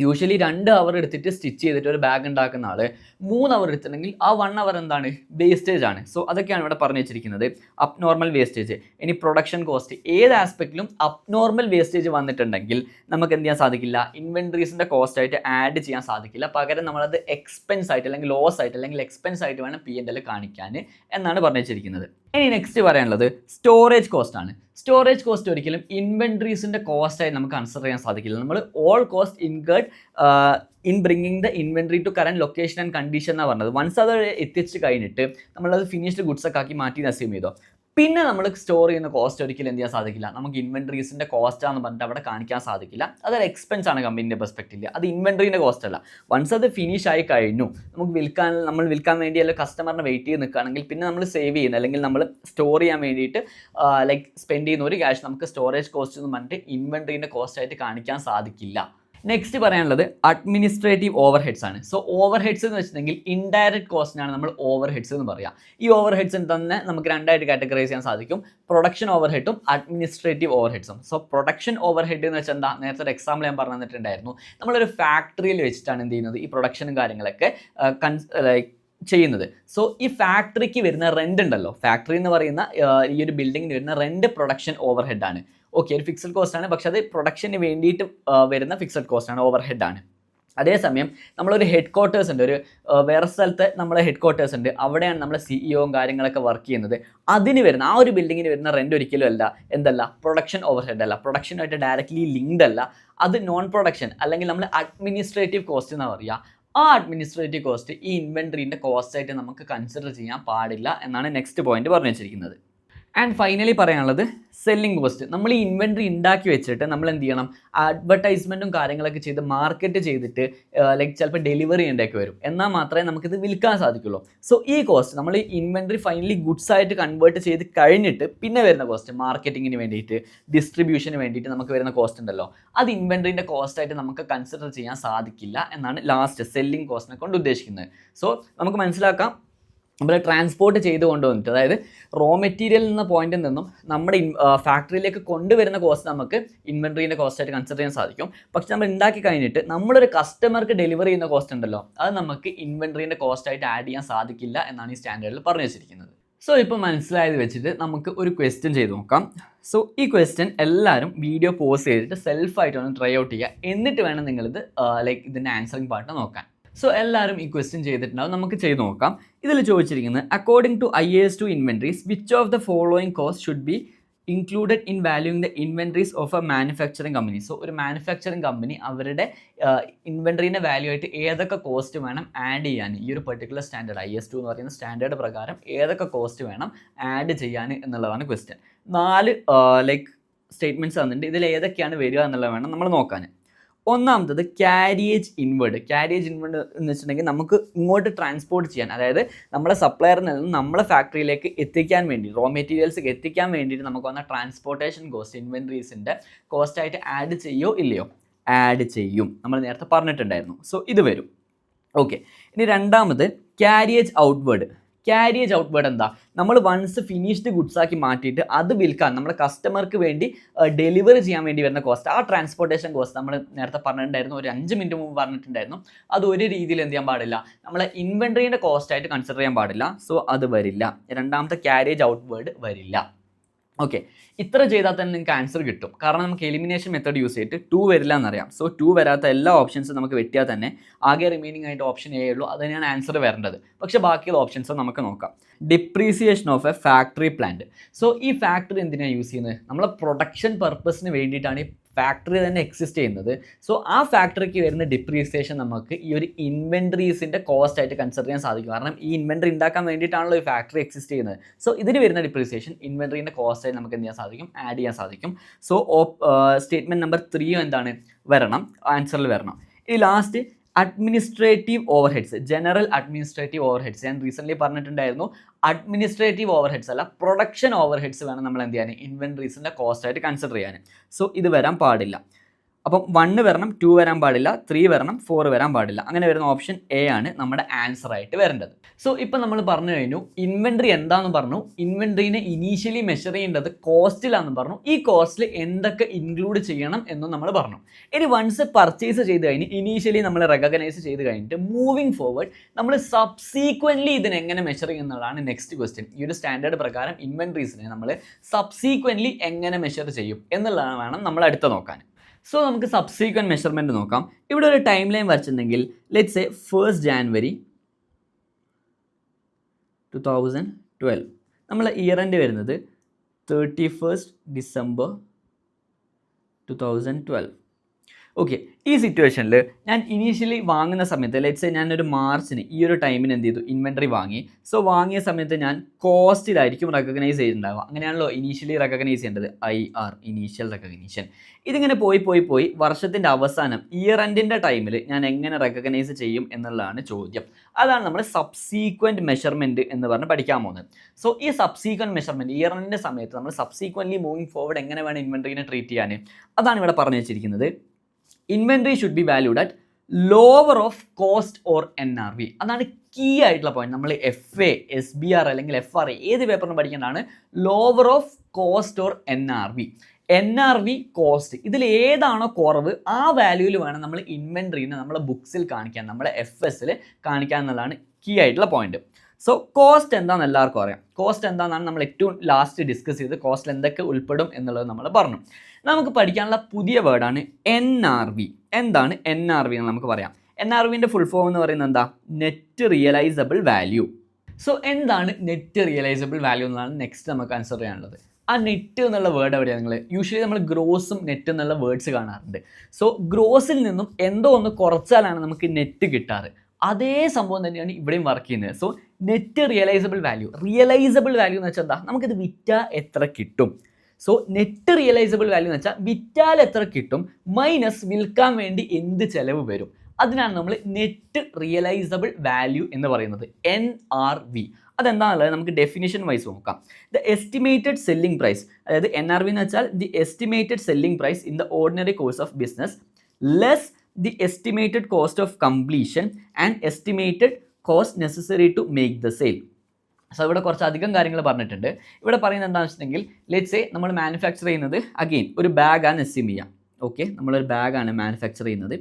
യൂഷ്വലി 2 അവർ എടുത്തിട്ട് സ്റ്റിച്ച് ചെയ്തിട്ട് ഒരു ബാഗ് ഉണ്ടാക്കുന്ന ആൾ 3 അവർ എടുത്തിട്ടുണ്ടെങ്കിൽ ആ 1 അവർ എന്താണ്, വേസ്റ്റേജ് ആണ്. സോ അതൊക്കെയാണ് ഇവിടെ പറഞ്ഞു വെച്ചിരിക്കുന്നത്, അബ്നോർമൽ വേസ്റ്റേജ്. ഇനി പ്രൊഡക്ഷൻ കോസ്റ്റ് ഏത് ആസ്പെക്റ്റിലും അബ്നോർമൽ വേസ്റ്റേജ് വന്നിട്ടുണ്ടെങ്കിൽ നമുക്ക് എന്ത് ചെയ്യാൻ സാധിക്കില്ല, ഇൻവെൻട്രീസിൻ്റെ കോസ്റ്റ് ആയിട്ട് ആഡ് ചെയ്യാൻ സാധിക്കില്ല. പകരം നമ്മളത് എക്സ്പെൻസ് ആയിട്ട് അല്ലെങ്കിൽ ലോസ് ആയിട്ട് അല്ലെങ്കിൽ എക്സ്പെൻസ് ആയിട്ട് വേണം P&L കാണിക്കാൻ എന്നാണ് പറഞ്ഞു വെച്ചിരിക്കുന്നത്. ഇനി നെക്സ്റ്റ് പറയാനുള്ളത് സ്റ്റോറേജ് കോസ്റ്റ് ആണ്. സ്റ്റോറേജ് കോസ്റ്റ് ഒരിക്കലും ഇൻവെൻട്രീസിൻ്റെ കോസ്റ്റായി നമുക്ക് കൺസിഡർ ചെയ്യാൻ സാധിക്കില്ല. നമ്മൾ all cost incurred in bringing the inventory to current location and condition എന്നാണ് പറഞ്ഞത്. വൺസ് അത് എത്തിച്ച് കഴിഞ്ഞിട്ട് നമ്മളത് ഫിനിഷ്ഡ് ഗുഡ്സ് ഒക്കെ ആക്കി മാറ്റി അസ്യൂം ചെയ്തോ, പിന്നെ നമ്മൾ സ്റ്റോർ ചെയ്യുന്ന കോസ്റ്റ് ഒരിക്കലും എന്ത് ചെയ്യാൻ സാധിക്കില്ല, നമുക്ക് ഇൻവെൻട്രീസിൻ്റെ കോസ്റ്റാന്ന് പറഞ്ഞിട്ട് അവിടെ കാണിക്കാൻ സാധിക്കില്ല. അതൊരു എക്സ്പെൻസ് ആണ് കമ്പനീൻ്റെ പെർസ്പെക്റ്റീവിൽ, അത് ഇൻവെൻട്രീൻ്റെ കോസ്റ്റ് അല്ല. വൺസ് അത് ഫിനിഷ് ആയി കഴിഞ്ഞു, നമ്മൾ വിൽക്കാൻ വേണ്ടി അല്ലെങ്കിൽ കസ്റ്റമറിനെ വെയിറ്റ് ചെയ്ത് നിൽക്കുകയാണെങ്കിൽ പിന്നെ നമ്മൾ സേവ് ചെയ്യുന്ന അല്ലെങ്കിൽ നമ്മൾ സ്റ്റോർ ചെയ്യാൻ വേണ്ടിയിട്ട് ലൈക്ക് സ്പെൻഡ് ചെയ്യുന്ന ഒരു ക്യാഷ് നമുക്ക് സ്റ്റോറേജ് കോസ്റ്റ് എന്ന് പറഞ്ഞിട്ട് ഇൻവെൻട്രീൻ്റെ കോസ്റ്റ് ആയിട്ട് കാണിക്കാൻ സാധിക്കില്ല. നെക്സ്റ്റ് പറയാനുള്ളത് അഡ്മിനിസ്ട്രേറ്റീവ് ഓവർ ഹെഡ്സ് ആണ്. സോ ഓവർ ഹെഡ്സ് എന്ന് വെച്ചിട്ടുണ്ടെങ്കിൽ ഇൻഡയറക്റ്റ് കോസ്റ്റിനാണ് നമ്മൾ ഓവർ ഹെഡ്സ് എന്ന് പറയാം. ഈ ഓവർ ഹെഡ്സിന് തന്നെ നമുക്ക് 2 ആയിട്ട് കാറ്റഗറൈസ് ചെയ്യാൻ സാധിക്കും, പ്രൊഡക്ഷൻ ഓവർ ഹെഡും അഡ്മിനിസ്ട്രേറ്റീവ് ഓവർ ഹെഡ്സും. So production overhead വെച്ചാൽ എന്താ, നേരത്തെ ഒരു എക്സാമ്പിൾ ഞാൻ പറഞ്ഞു തന്നിട്ടുണ്ടായിരുന്നു. നമ്മളൊരു ഫാക്ടറിയിൽ വെച്ചിട്ടാണ് എന്ത് ചെയ്യുന്നത്, ഈ പ്രൊഡക്ഷനും കാര്യങ്ങളൊക്കെ ചെയ്യുന്നത്. സോ ഈ ഫാക്ടറിക്ക് വരുന്ന റെൻ്റ് ഉണ്ടല്ലോ, ഫാക്ടറി എന്ന് പറയുന്ന ഈ ഒരു ബിൽഡിങ്ങിന് വരുന്ന റെൻ്റ് പ്രൊഡക്ഷൻ ഓവർ ഹെഡ് ആണ്. ഓക്കെ, ഒരു ഫിക്സഡ് കോസ്റ്റ് ആണ്, പക്ഷേ അത് പ്രൊഡക്ഷന് വേണ്ടിയിട്ട് വരുന്ന ഫിക്സഡ് കോസ്റ്റ് ആണ്, ഓവർ ഹെഡ് ആണ്. അതേസമയം നമ്മളൊരു ഹെഡ് ക്വാർട്ടേഴ്സ് ഉണ്ട്, ഒരു വേറെ സ്ഥലത്ത് നമ്മളെ ഹെഡ് ക്വാർട്ടേഴ്സ് ഉണ്ട്, അവിടെയാണ് നമ്മളെ സിഇഒയും കാര്യങ്ങളൊക്കെ വർക്ക് ചെയ്യുന്നത്. അതിന് വരുന്ന ആ ഒരു ബിൽഡിങ്ങിന് വരുന്ന റെൻ്റ് ഒരിക്കലും എന്തല്ല പ്രൊഡക്ഷൻ ഓവർ ഹെഡ് അല്ല, പ്രൊഡക്ഷനായിട്ട് ഡയറക്റ്റ്ലി ലിങ്ക്ഡ് അല്ല, അത് നോൺ പ്രൊഡക്ഷൻ അല്ലെങ്കിൽ നമ്മൾ അഡ്മിനിസ്ട്രേറ്റീവ് കോസ്റ്റ് എന്നാണ് പറയുക. ആ അഡ്മിനിസ്ട്രേറ്റീവ് കോസ്റ്റ് ഈ ഇൻവെൻട്രീൻ്റെ കോസ്റ്റായിട്ട് നമുക്ക് കൺസിഡർ ചെയ്യാൻ പാടില്ല എന്നാണ് നെക്സ്റ്റ് പോയിന്റ് പറഞ്ഞു വെച്ചിരിക്കുന്നത്. ആൻഡ് ഫൈനലി പറയാനുള്ളത് സെല്ലിംഗ് കോസ്റ്റ്. നമ്മൾ ഈ ഇൻവെൻട്രി ഉണ്ടാക്കി വെച്ചിട്ട് നമ്മൾ എന്ത് ചെയ്യണം, അഡ്വർടൈസ്മെൻറ്റും കാര്യങ്ങളൊക്കെ ചെയ്ത് മാർക്കറ്റ് ചെയ്തിട്ട് ലൈക്ക് ചിലപ്പോൾ ഡെലിവറി ചെയ്യേണ്ടതൊക്കെ വരും, എന്നാൽ മാത്രമേ നമുക്കിത് വിൽക്കാൻ സാധിക്കുള്ളൂ. സോ ഈ കോസ്റ്റ് നമ്മൾ ഈ ഇൻവെൻട്രി ഫൈനലി ഗുഡ്സ് ആയിട്ട് കൺവേർട്ട് ചെയ്ത് കഴിഞ്ഞിട്ട് പിന്നെ വരുന്ന കോസ്റ്റ്, മാർക്കറ്റിങ്ങിന് വേണ്ടിയിട്ട് ഡിസ്ട്രിബ്യൂഷന് വേണ്ടിയിട്ട് നമുക്ക് വരുന്ന കോസ്റ്റ് ഉണ്ടല്ലോ, അത് ഇൻവെൻട്രീൻ്റെ കോസ്റ്റായിട്ട് നമുക്ക് കൺസിഡർ ചെയ്യാൻ സാധിക്കില്ല എന്നാണ് ലാസ്റ്റ് സെല്ലിംഗ് കോസ്റ്റിനെ കൊണ്ട് ഉദ്ദേശിക്കുന്നത്. സോ നമുക്ക് മനസ്സിലാക്കാം, നമ്മൾ ട്രാൻസ്പോർട്ട് ചെയ്ത് കൊണ്ടുവന്നിട്ട്, അതായത് റോ മെറ്റീരിയൽ എന്ന പോയിന്റിൽ നിന്നും നമ്മുടെ ഫാക്ടറിയിലേക്ക് കൊണ്ടുവരുന്ന കോസ്റ്റ് നമുക്ക് ഇൻവെൻട്രീൻ്റെ കോസ്റ്റായിട്ട് കൺസിഡർ ചെയ്യാൻ സാധിക്കും. പക്ഷെ നമ്മൾ ഉണ്ടാക്കി കഴിഞ്ഞിട്ട് നമ്മളൊരു കസ്റ്റമർക്ക് ഡെലിവറി ചെയ്യുന്ന കോസ്റ്റ് ഉണ്ടല്ലോ, അത് നമുക്ക് ഇൻവെൻട്രീൻ്റെ കോസ്റ്റായിട്ട് ആഡ് ചെയ്യാൻ സാധിക്കില്ല എന്നാണ് ഈ സ്റ്റാൻഡേർഡിൽ പറഞ്ഞു വെച്ചിരിക്കുന്നത്. സോ ഇപ്പോൾ മനസ്സിലായത് വെച്ചിട്ട് നമുക്ക് ഒരു ക്വസ്റ്റ്യൻ ചെയ്ത് നോക്കാം. സോ ഈ ക്വസ്റ്റ്യൻ എല്ലാവരും വീഡിയോ പോസ് ചെയ്തിട്ട് സെൽഫായിട്ട് ഒന്ന് ട്രൈ ഔട്ട് ചെയ്യുക, എന്നിട്ട് വേണം നിങ്ങളിത് ലൈക്ക് ഇതിൻ്റെ ആൻസറിങ് പാർട്ട് നോക്കാൻ. സോ എല്ലാവരും ഈ ക്വസ്റ്റ്യൻ ചെയ്തിട്ടുണ്ടാവും, നമുക്ക് ചെയ്ത് നോക്കാം. ഇതിൽ ചോദിച്ചിരിക്കുന്നത് according to IAS2 inventories which of the following cost should be included in valuing the inventories of a manufacturing company. So ഒരു മാനുഫാക്ചറിങ് കമ്പനി അവരുടെ ഇൻവെൻട്രീൻ്റെ വാല്യൂ ആയിട്ട് ഏതൊക്കെ കോസ്റ്റ് വേണം ആഡ് ചെയ്യാൻ, ഈ ഒരു പെർട്ടിക്കുലർ സ്റ്റാൻഡേർഡ് IAS2 എന്ന് പറയുന്ന സ്റ്റാൻഡേർഡ് പ്രകാരം ഏതൊക്കെ കോസ്റ്റ് വേണം ആഡ് ചെയ്യാൻ എന്നുള്ളതാണ് ക്വസ്റ്റ്യൻ. 4 ലൈക്ക് സ്റ്റേറ്റ്മെൻറ്റ്സ് തന്നിട്ടുണ്ട്, ഇതിൽ ഏതൊക്കെയാണ് വരിക എന്നുള്ളത് വേണം നമ്മൾ നോക്കാൻ. ഒന്നാമത്തത് ക്യാരിയേജ് ഇൻവേർഡ് എന്ന് വെച്ചിട്ടുണ്ടെങ്കിൽ നമുക്ക് ഇങ്ങോട്ട് ട്രാൻസ്പോർട്ട് ചെയ്യാൻ, അതായത് നമ്മുടെ സപ്ലയറിൽ നിന്ന് നമ്മളെ ഫാക്ടറിയിലേക്ക് എത്തിക്കാൻ വേണ്ടി, റോ മെറ്റീരിയൽസ് എത്തിക്കാൻ വേണ്ടിയിട്ട് നമുക്ക് വന്ന ട്രാൻസ്പോർട്ടേഷൻ കോസ്റ്റ് ഇൻവെൻട്രീസിൻ്റെ കോസ്റ്റായിട്ട് ആഡ് ചെയ്യോ ഇല്ലയോ, ആഡ് ചെയ്യും, നമ്മൾ നേരത്തെ പറഞ്ഞിട്ടുണ്ടായിരുന്നു. സോ ഇത് വരും. ഓക്കെ, ഇനി രണ്ടാമത് ക്യാരിയേജ് ഔട്ട്വേർഡ്. ക്യാരിയേജ് ഔട്ട്വേർഡ് എന്താ? നമ്മൾ വൺസ് ഫിനിഷ്ഡ് ഗുഡ്സ് ആക്കി മാറ്റിയിട്ട് അത് വിൽക്കാൻ നമ്മുടെ കസ്റ്റമർക്ക് വേണ്ടി ഡെലിവറി ചെയ്യാൻ വേണ്ടി വരുന്ന കോസ്റ്റ്, ആ ട്രാൻസ്പോർട്ടേഷൻ കോസ്റ്റ് നമ്മൾ നേരത്തെ പറഞ്ഞിട്ടുണ്ടായിരുന്നു, ഒരു 5 മിനിറ്റ് മുമ്പ് പറഞ്ഞിട്ടുണ്ടായിരുന്നു. അത് ഒരു രീതിയിൽ എന്ത് ചെയ്യാൻ പാടില്ല, നമ്മളെ ഇൻവെൻട്രീൻ്റെ കോസ്റ്റ് ആയിട്ട് കൺസിഡർ ചെയ്യാൻ പാടില്ല. സോ അത് വരില്ല. രണ്ടാമത്തെ ക്യാരിയേജ് ഔട്ട്വേർഡ് വരില്ല. ഓക്കെ, ഇത്ര ചെയ്താൽ തന്നെ നിങ്ങൾക്ക് ആൻസർ കിട്ടും. കാരണം നമുക്ക് എലിമിനേഷൻ മെത്തേഡ് യൂസ് ചെയ്തിട്ട് 2 വരില്ല എന്നറിയാം. സോ 2 വരാത്ത എല്ലാ ഓപ്ഷൻസും നമുക്ക് വെട്ടിയാൽ തന്നെ ആകെ റിമൈനിങ് ആയിട്ട് ഓപ്ഷൻ എ ഉള്ളൂ. അത് തന്നെയാണ് ആൻസർ വരേണ്ടത്. പക്ഷേ ബാക്കിയുള്ള ഓപ്ഷൻസ് നമുക്ക് നോക്കാം. Depreciation of A factory plant. So ഈ ഫാക്ടറി എന്തിനാണ് യൂസ് ചെയ്യുന്നത്? നമ്മളെ പ്രൊഡക്ഷൻ പർപ്പസിന് വേണ്ടിയിട്ടാണ് ഈ ഫാക്ടറി തന്നെ എക്സിസ്റ്റ് ചെയ്യുന്നത്. സോ ആ ഫാക്ടറിക്ക് വരുന്ന ഡിപ്രീസിയേഷൻ നമുക്ക് ഈ ഒരു ഇൻവെൻട്രീസിൻ്റെ കോസ്റ്റ് ആയിട്ട് കൺസിഡർ ചെയ്യാൻ സാധിക്കും. കാരണം ഈ ഇൻവെൻട്രി ഉണ്ടാക്കാൻ വേണ്ടിയിട്ടാണല്ലോ ഈ ഫാക്ടറി എക്സിസ്റ്റ് ചെയ്യുന്നത്. സോ ഇതിന് വരുന്ന ഡിപ്രീസിയേഷൻ ഇൻവെൻട്രീൻ്റെ കോസ്റ്റ് ആയിട്ട് നമുക്ക് എന്ത് ചെയ്യാൻ സാധിക്കും, ആഡ് ചെയ്യാൻ സാധിക്കും. സോ സ്റ്റേറ്റ്മെൻറ്റ് നമ്പർ 3 എന്താണ് വരണം, ആൻസറിൽ വരണം. ഈ last administrative overheads, general administrative overheads. ഞാൻ റീസെൻ്റ്ലി പറഞ്ഞിട്ടുണ്ടായിരുന്നു, അഡ്മിനിസ്ട്രേറ്റീവ് ഓവർഹെഡ്സ് അല്ല, പ്രൊഡക്ഷൻ ഓവർഹെഡ്സ് വേണം നമ്മൾ എന്ത് ചെയ്യാൻ, ഇൻവെൻട്രീസിൻ്റെ കോസ്റ്റ് ആയിട്ട് കൺസിഡർ ചെയ്യാൻ. സോ ഇത് വരാൻ പാടില്ല. അപ്പം 1 വരണം, 2 വരാൻ പാടില്ല, 3 വരണം, 4 വരാൻ പാടില്ല. അങ്ങനെ വരുന്ന ഓപ്ഷൻ എ ആണ് നമ്മുടെ ആൻസർ ആയിട്ട് വരേണ്ടത്. സോ ഇപ്പം നമ്മൾ പറഞ്ഞു കഴിഞ്ഞു ഇൻവെൻട്രി എന്താണെന്ന് പറഞ്ഞു, ഇൻവെൻട്രീനെ ഇനീഷ്യലി മെഷർ ചെയ്യേണ്ടത് കോസ്റ്റിലാണെന്ന് പറഞ്ഞു, ഈ കോസ്റ്റിൽ എന്തൊക്കെ ഇൻക്ലൂഡ് ചെയ്യണം എന്നും നമ്മൾ പറഞ്ഞു. ഇനി വൺസ് പർച്ചേസ് ചെയ്ത് കഴിഞ്ഞ് ഇനീഷ്യലി നമ്മൾ റെക്കഗ്നൈസ് ചെയ്ത് കഴിഞ്ഞിട്ട് മൂവിങ് ഫോർവേഡ് നമ്മൾ സബ്സീക്വൻ്റ്ലി ഇതിനെ എങ്ങനെ മെഷർ ചെയ്യുന്നതാണ് നെക്സ്റ്റ് ക്വസ്റ്റ്യൻ. ഈ ഒരു സ്റ്റാൻഡേർഡ് പ്രകാരം ഇൻവെൻട്രീസിനെ നമ്മൾ സബ്സീക്വൻ്റ്ലി എങ്ങനെ മെഷർ ചെയ്യും എന്നുള്ളതാണ് വേണം നമ്മൾ അടുത്ത നോക്കാൻ. സോ നമുക്ക് സബ്സീക്വൻറ്റ് മെഷർമെൻറ്റ് നോക്കാം. ഇവിടെ ഒരു ടൈം ലൈൻ വരച്ചിട്ടുണ്ടെങ്കിൽ ലെറ്റ്സ് സേ 1st January 2012, നമ്മൾ ഇയർ എൻഡ് വരുന്നത് 31st December 2012. ഓക്കെ, ഈ സിറ്റുവേഷനിൽ ഞാൻ ഇനീഷ്യലി വാങ്ങുന്ന സമയത്ത് ലെറ്റ്സ് ഞാനൊരു മാർച്ചിന് ഈ ഒരു ടൈമിന് എന്ത് ചെയ്തു, ഇൻവെൻട്രി വാങ്ങി. സോ വാങ്ങിയ സമയത്ത് ഞാൻ കോസ്റ്റിലായിരിക്കും റെക്കഗ്നൈസ് ചെയ്തിട്ടുണ്ടാവുക. അങ്ങനെയാണല്ലോ ഇനീഷ്യലി റെക്കഗ്നൈസ് ചെയ്യേണ്ടത്, IR, ഇനീഷ്യൽ റെക്കഗ്നീഷൻ. ഇതിങ്ങനെ പോയി വർഷത്തിൻ്റെ അവസാനം ഇയർ എൻഡിൻ്റെ ടൈമിൽ ഞാൻ എങ്ങനെ റെക്കഗ്നൈസ് ചെയ്യും എന്നുള്ളതാണ് ചോദ്യം. അതാണ് നമ്മൾ സബ്സീക്വൻറ്റ് മെഷർമെൻറ്റ് എന്ന് പറഞ്ഞ് പഠിക്കാൻ പോകുന്നത്. സോ ഈ സബ്സീക്വൻറ്റ് മെഷർമെൻറ്റ് ഇയർ എൻഡിൻ്റെ സമയത്ത് നമ്മൾ സബ്സീക്വൻ്റ്ലി മൂവിങ് ഫോർവേഡ് എങ്ങനെ വേണം ഇൻവെൻട്രീനെ ട്രീറ്റ് ചെയ്യാൻ, അതാണ് ഇവിടെ പറഞ്ഞു വെച്ചിരിക്കുന്നത്. Inventory should be valued at lower of cost or NRV. അതാണ് കീ ആയിട്ടുള്ള പോയിന്റ്. നമ്മൾ FA, SBR അല്ലെങ്കിൽ FRA ഏത് പേപ്പറിന് പഠിക്കേണ്ടതാണ്, lower of cost or NRV cost. ഇതിൽ ഏതാണോ കുറവ് ആ വാല്യൂവിൽ വേണം നമ്മൾ ഇൻവെൻട്രീനെ നമ്മളെ ബുക്സിൽ കാണിക്കാൻ, നമ്മളെ FSൽ കാണിക്കാൻ എന്നുള്ളതാണ് കീ ആയിട്ടുള്ള പോയിന്റ്. സോ കോസ്റ്റ് എന്താണെന്ന് എല്ലാവർക്കും അറിയാം. കോസ്റ്റ് എന്താണെന്നാണ് നമ്മൾ ഏറ്റവും ലാസ്റ്റ് ഡിസ്കസ് ചെയ്ത് കോസ്റ്റിൽ എന്തൊക്കെ ഉൾപ്പെടും എന്നുള്ളത് നമ്മൾ പറഞ്ഞു. നമുക്ക് പഠിക്കാനുള്ള പുതിയ വേർഡാണ് NRV. എന്താണ് NRV എന്ന് നമുക്ക് പറയാം. NRVൻ്റെ ഫുൾ ഫോം എന്ന് പറയുന്നത് എന്താ, നെറ്റ് റിയലൈസബിൾ വാല്യൂ. സോ എന്താണ് നെറ്റ് റിയലൈസബിൾ വാല്യൂ എന്നതാണ് നെക്സ്റ്റ് നമുക്ക് കൺസിഡർ ചെയ്യാനുള്ളത്. ആ നെറ്റ് എന്നുള്ള വേർഡ് എവിടെയാണ്, നിങ്ങൾ യൂഷ്വലി നമ്മൾ ഗ്രോസും നെറ്റ് എന്നുള്ള വേർഡ്സ് കാണാറുണ്ട്. സോ ഗ്രോസിൽ നിന്നും എന്തോ ഒന്ന് കുറച്ചാലാണ് നമുക്ക് നെറ്റ് കിട്ടാറ്. അതേ സംഭവം തന്നെയാണ് ഇവിടെയും വർക്ക് ചെയ്യുന്നത്. സോ നെറ്റ് റിയലൈസബിൾ വാല്യൂ എന്ന് വെച്ചാൽ എന്താ, നമുക്കിത് വിറ്റാൽ എത്ര കിട്ടും. സോ നെറ്റ് റിയലൈസബിൾ വാല്യൂ എന്ന് വെച്ചാൽ വിറ്റാൽ എത്ര കിട്ടും മൈനസ് വിൽക്കാൻ വേണ്ടി എന്ത് ചിലവ് വരും. അതിനാണ് നമ്മൾ നെറ്റ് റിയലൈസബിൾ വാല്യൂ എന്ന് പറയുന്നത്, NRV. അതെന്താണുള്ളത് നമുക്ക് ഡെഫിനിഷൻ വൈസ് നോക്കാം. ദ എസ്റ്റിമേറ്റഡ് സെല്ലിംഗ് പ്രൈസ്, അതായത് NRV എന്ന് വെച്ചാൽ the estimated selling price in the ordinary course of business less the estimated cost of completion and estimated cost necessary to make the sale. So ഇവിടെ കുറച്ച് അധികം കാര്യങ്ങൾ പറഞ്ഞിട്ടുണ്ട്. ഇവിടെ പറയുന്നത് എന്താണെന്ന് വെച്ചിട്ടുണ്ടെങ്കിൽ ലെറ്റ്സ് സേ നമ്മൾ മാനുഫാക്ചർ ചെയ്യുന്നത് അഗെയിൻ ഒരു ബാഗാണ് എസ്റ്റിം ചെയ്യുക. ഓക്കെ, നമ്മളൊരു ബാഗാണ് മാനുഫാക്ചർ ചെയ്യുന്നത്.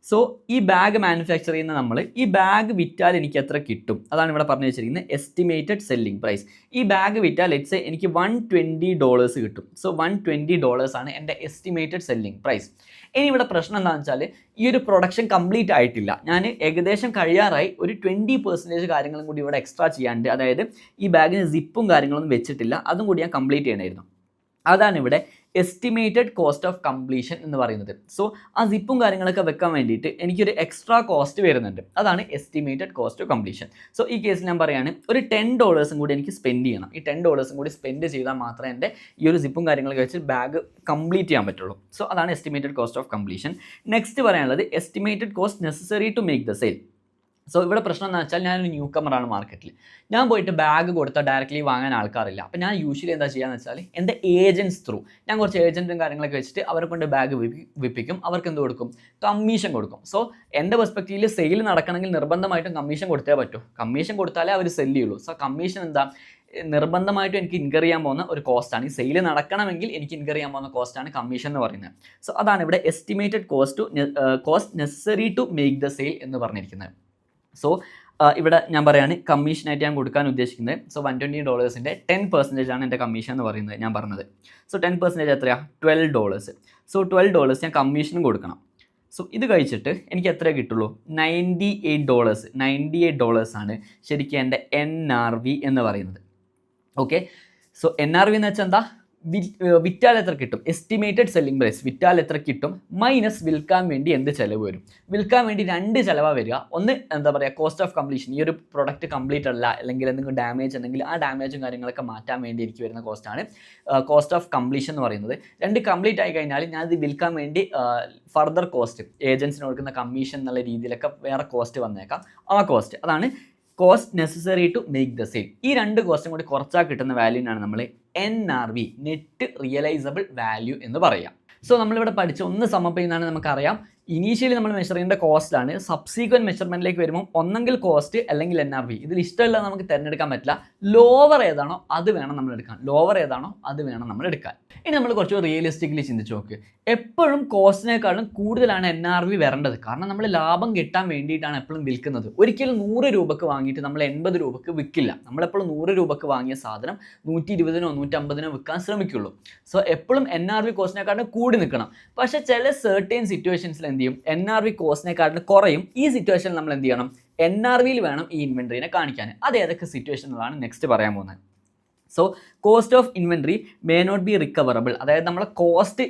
സോ ഈ ബാഗ് മാനുഫാക്ചർ ചെയ്യുന്ന നമ്മൾ ഈ ബാഗ് വിറ്റാൽ എനിക്ക് എത്ര കിട്ടും, അതാണ് ഇവിടെ പറഞ്ഞു വെച്ചിരിക്കുന്നത് എസ്റ്റിമേറ്റഡ് സെല്ലിംഗ് പ്രൈസ്. ഈ ബാഗ് വിറ്റാൽ ലെറ്റ്സ് സേ എനിക്ക് $120 കിട്ടും. സോ $120 ആണ് എൻ്റെ എസ്റ്റിമേറ്റഡ് സെല്ലിംഗ് പ്രൈസ്. ഇനി ഇവിടെ പ്രശ്നം എന്താണെന്ന് വെച്ചാൽ ഈ ഒരു പ്രൊഡക്ഷൻ കംപ്ലീറ്റ് ആയിട്ടില്ല, ഞാൻ ഏകദേശം കഴിയാറായി, ഒരു 20% കാര്യങ്ങളും കൂടി ഇവിടെ എക്സ്ട്രാ ചെയ്യാണ്ട്, അതായത് ഈ ബാഗിന് സിപ്പും കാര്യങ്ങളൊന്നും വെച്ചിട്ടില്ല, അതും കൂടി ഞാൻ കംപ്ലീറ്റ് ചെയ്യണമായിരുന്നു. അതാണ് ഇവിടെ എസ്റ്റിമേറ്റഡ് കോസ്റ്റ് ഓഫ് കംപ്ലീഷൻ എന്ന് പറയുന്നത്. സോ ആ സിപ്പും കാര്യങ്ങളൊക്കെ വെക്കാൻ വേണ്ടിയിട്ട് എനിക്കൊരു എക്സ്ട്രാ കോസ്റ്റ് വരുന്നുണ്ട്, അതാണ് estimated cost of completion. So ഈ കേസിൽ ഞാൻ പറയുകയാണ് ഒരു $10 കൂടി എനിക്ക് സ്പെൻഡ് ചെയ്യണം. ഈ $10 കൂടി സ്പെൻഡ് ചെയ്താൽ മാത്രമേ എൻ്റെ ഈ ഒരു സിപ്പും കാര്യങ്ങളൊക്കെ വെച്ച് ബാഗ് കംപ്ലീറ്റ് ചെയ്യാൻ പറ്റുള്ളൂ. സോ അതാണ് estimated cost of completion. Next പറയാനുള്ളത് estimated cost necessary to make the sale. So ഇവിടെ പ്രശ്നം എന്ന് വെച്ചാൽ ഞാനൊരു ന്യൂ കമറാണ് മാർക്കറ്റിൽ. ഞാൻ പോയിട്ട് ബാഗ് കൊടുത്താൽ ഡയറക്റ്റ്ലി വാങ്ങാൻ ആൾക്കാരില്ല. അപ്പോൾ ഞാൻ യൂഷ്വലി എന്താ ചെയ്യുകയെന്ന് വെച്ചാൽ എൻ്റെ ഏജൻസ് ത്രൂ ഞാൻ കുറച്ച് ഏജൻറ്റും കാര്യങ്ങളൊക്കെ വെച്ചിട്ട് അവരെ കൊണ്ട് ബാഗ് വിൽപ്പിക്കും. അവർക്ക് എന്ത് കൊടുക്കും? കമ്മീഷൻ കൊടുക്കും. സോ എൻ്റെ പെർസ്പെക്റ്റീവിൽ സെയിൽ നടക്കണമെങ്കിൽ നിർബന്ധമായിട്ടും കമ്മീഷൻ കൊടുത്തേ പറ്റൂ. കമ്മീഷൻ കൊടുത്താലേ അവർ സെല്ല് ചെയ്യുള്ളൂ. സോ കമ്മീഷൻ എന്താ നിർബന്ധമായിട്ടും എനിക്ക് ഇൻകർ ചെയ്യാൻ പോകുന്ന ഒരു കോസ്റ്റാണ്. ഈ സെയിൽ നടക്കണമെങ്കിൽ എനിക്ക് ഇൻകർ ചെയ്യാൻ പോകുന്ന കോസ്റ്റാണ് കമ്മീഷൻ എന്ന് പറയുന്നത്. സോ അതാണ് ഇവിടെ estimated cost necessary to make the sale എന്ന് പറഞ്ഞിരിക്കുന്നത്. സോ ഇവിടെ ഞാൻ പറയുകയാണ് കമ്മീഷനായിട്ട് ഞാൻ കൊടുക്കാൻ ഉദ്ദേശിക്കുന്നത്. സോ $120 10% ആണ് എൻ്റെ കമ്മീഷൻ എന്ന് പറയുന്നത് ഞാൻ പറഞ്ഞത്. സോ 10% എത്രയാണ്? $12. സോ $12 ഞാൻ കമ്മീഷനും കൊടുക്കണം. സോ ഇത് കഴിച്ചിട്ട് എനിക്ക് എത്ര കിട്ടുള്ളൂ? $98 ആണ് ശരിക്കും എൻ്റെ NRV എന്ന് പറയുന്നത്. ഓക്കെ, സോ NRV എന്ന് വെച്ചാൽ എന്താ? വിറ്റാൽ എത്ര കിട്ടും? എസ്റ്റിമേറ്റഡ് സെല്ലിംഗ് പ്രൈസ് വിറ്റാൽ എത്ര കിട്ടും മൈനസ് വിൽക്കാൻ വേണ്ടി എന്ത് ചിലവ് വരും? വിൽക്കാൻ വേണ്ടി 2 ചിലവാണ് വരിക. ഒന്ന് എന്താ പറയുക, കോസ്റ്റ് ഓഫ് കംപ്ലീഷൻ. ഈ ഒരു പ്രൊഡക്റ്റ് കംപ്ലീറ്റ് അല്ല, അല്ലെങ്കിൽ എന്തെങ്കിലും ഡാമേജ് ഉണ്ടെങ്കിൽ ആ ഡാമേജും കാര്യങ്ങളൊക്കെ മാറ്റാൻ വേണ്ടി എനിക്ക് വരുന്ന കോസ്റ്റാണ് കോസ്റ്റ് ഓഫ് കംപ്ലീഷൻ എന്ന് പറയുന്നത്. 2 കംപ്ലീറ്റ് ആയി കഴിഞ്ഞാൽ ഞാൻ ഇത് വിൽക്കാൻ വേണ്ടി ഫർദർ കോസ്റ്റ്, ഏജൻസിന് കൊടുക്കുന്ന കമ്മീഷൻ എന്നുള്ള രീതിയിലൊക്കെ വേറെ കോസ്റ്റ് വന്നേക്കാം. ആ കോസ്റ്റ്, അതാണ് cost necessary to make the sale. ഈ 2 കോസ്റ്റും കൂടി കുറച്ചാൽ കിട്ടുന്ന വാല്യൂനാണ് നമ്മൾ NRV, നെറ്റ് റിയലൈസബിൾ വാല്യൂ എന്ന് പറയാം. സോ നമ്മളിവിടെ പഠിച്ച ഒന്ന് സമ്മപ്പ് ചെയ്യുന്നതാണ് നമുക്കറിയാം. ഇനീഷ്യലി നമ്മൾ മെഷർ ചെയ്യേണ്ട കോസ്റ്റാണ്. സബ്സീക്വൻറ്റ് മെഷർമെൻറ്റിലേക്ക് വരുമ്പോൾ ഒന്നെങ്കിൽ കോസ്റ്റ് അല്ലെങ്കിൽ NRV. ഇതിൽ ഇഷ്ടമില്ല നമുക്ക് തിരഞ്ഞെടുക്കാൻ പറ്റില്ല. ലോവർ ഏതാണോ അത് വേണം നമ്മൾ എടുക്കാൻ. ലോവർ ഏതാണോ അത് വേണം നമ്മൾ എടുക്കാൻ. ഇനി നമ്മൾ കുറച്ച് റിയലിസ്റ്റിക്കലി ചിന്തിച്ച് നോക്ക്. എപ്പോഴും കോസ്റ്റിനേക്കാളും കൂടുതലാണ് NRV വരേണ്ടത്. കാരണം നമ്മൾ ലാഭം കിട്ടാൻ വേണ്ടിയിട്ടാണ് എപ്പോഴും വിൽക്കുന്നത്. ഒരിക്കലും 100 രൂപക്ക് വാങ്ങിയിട്ട് നമ്മൾ 80 രൂപക്ക് വിൽക്കില്ല. നമ്മളെപ്പോഴും 100 രൂപക്ക് വാങ്ങിയ സാധനം 120-നോ 150-നോ വിൽക്കാൻ ശ്രമിക്കുള്ളൂ. സോ എപ്പോഴും NRV കോസ്റ്റിനെക്കാളും കൂടി നിൽക്കണം. പക്ഷേ ചില സെർട്ടൈൻ സിറ്റുവേഷൻസിൽ എന്ത് ചെയ്യും? NRV കോസ്റ്റിനെക്കാളും കുറയും. ഈ സിറ്റുവേഷനിൽ നമ്മൾ എന്ത് ചെയ്യണം? NRVയിൽ വേണം ഈ ഇൻവെൻട്രീനെ കാണിക്കാൻ. അത് ഏതൊക്കെ സിറ്റുവേഷനിലാണ് നെക്സ്റ്റ് പറയാൻ പോകുന്നത്. So cost of inventory may not be recoverable. അതായത് നമ്മളെ കോസ്റ്റ്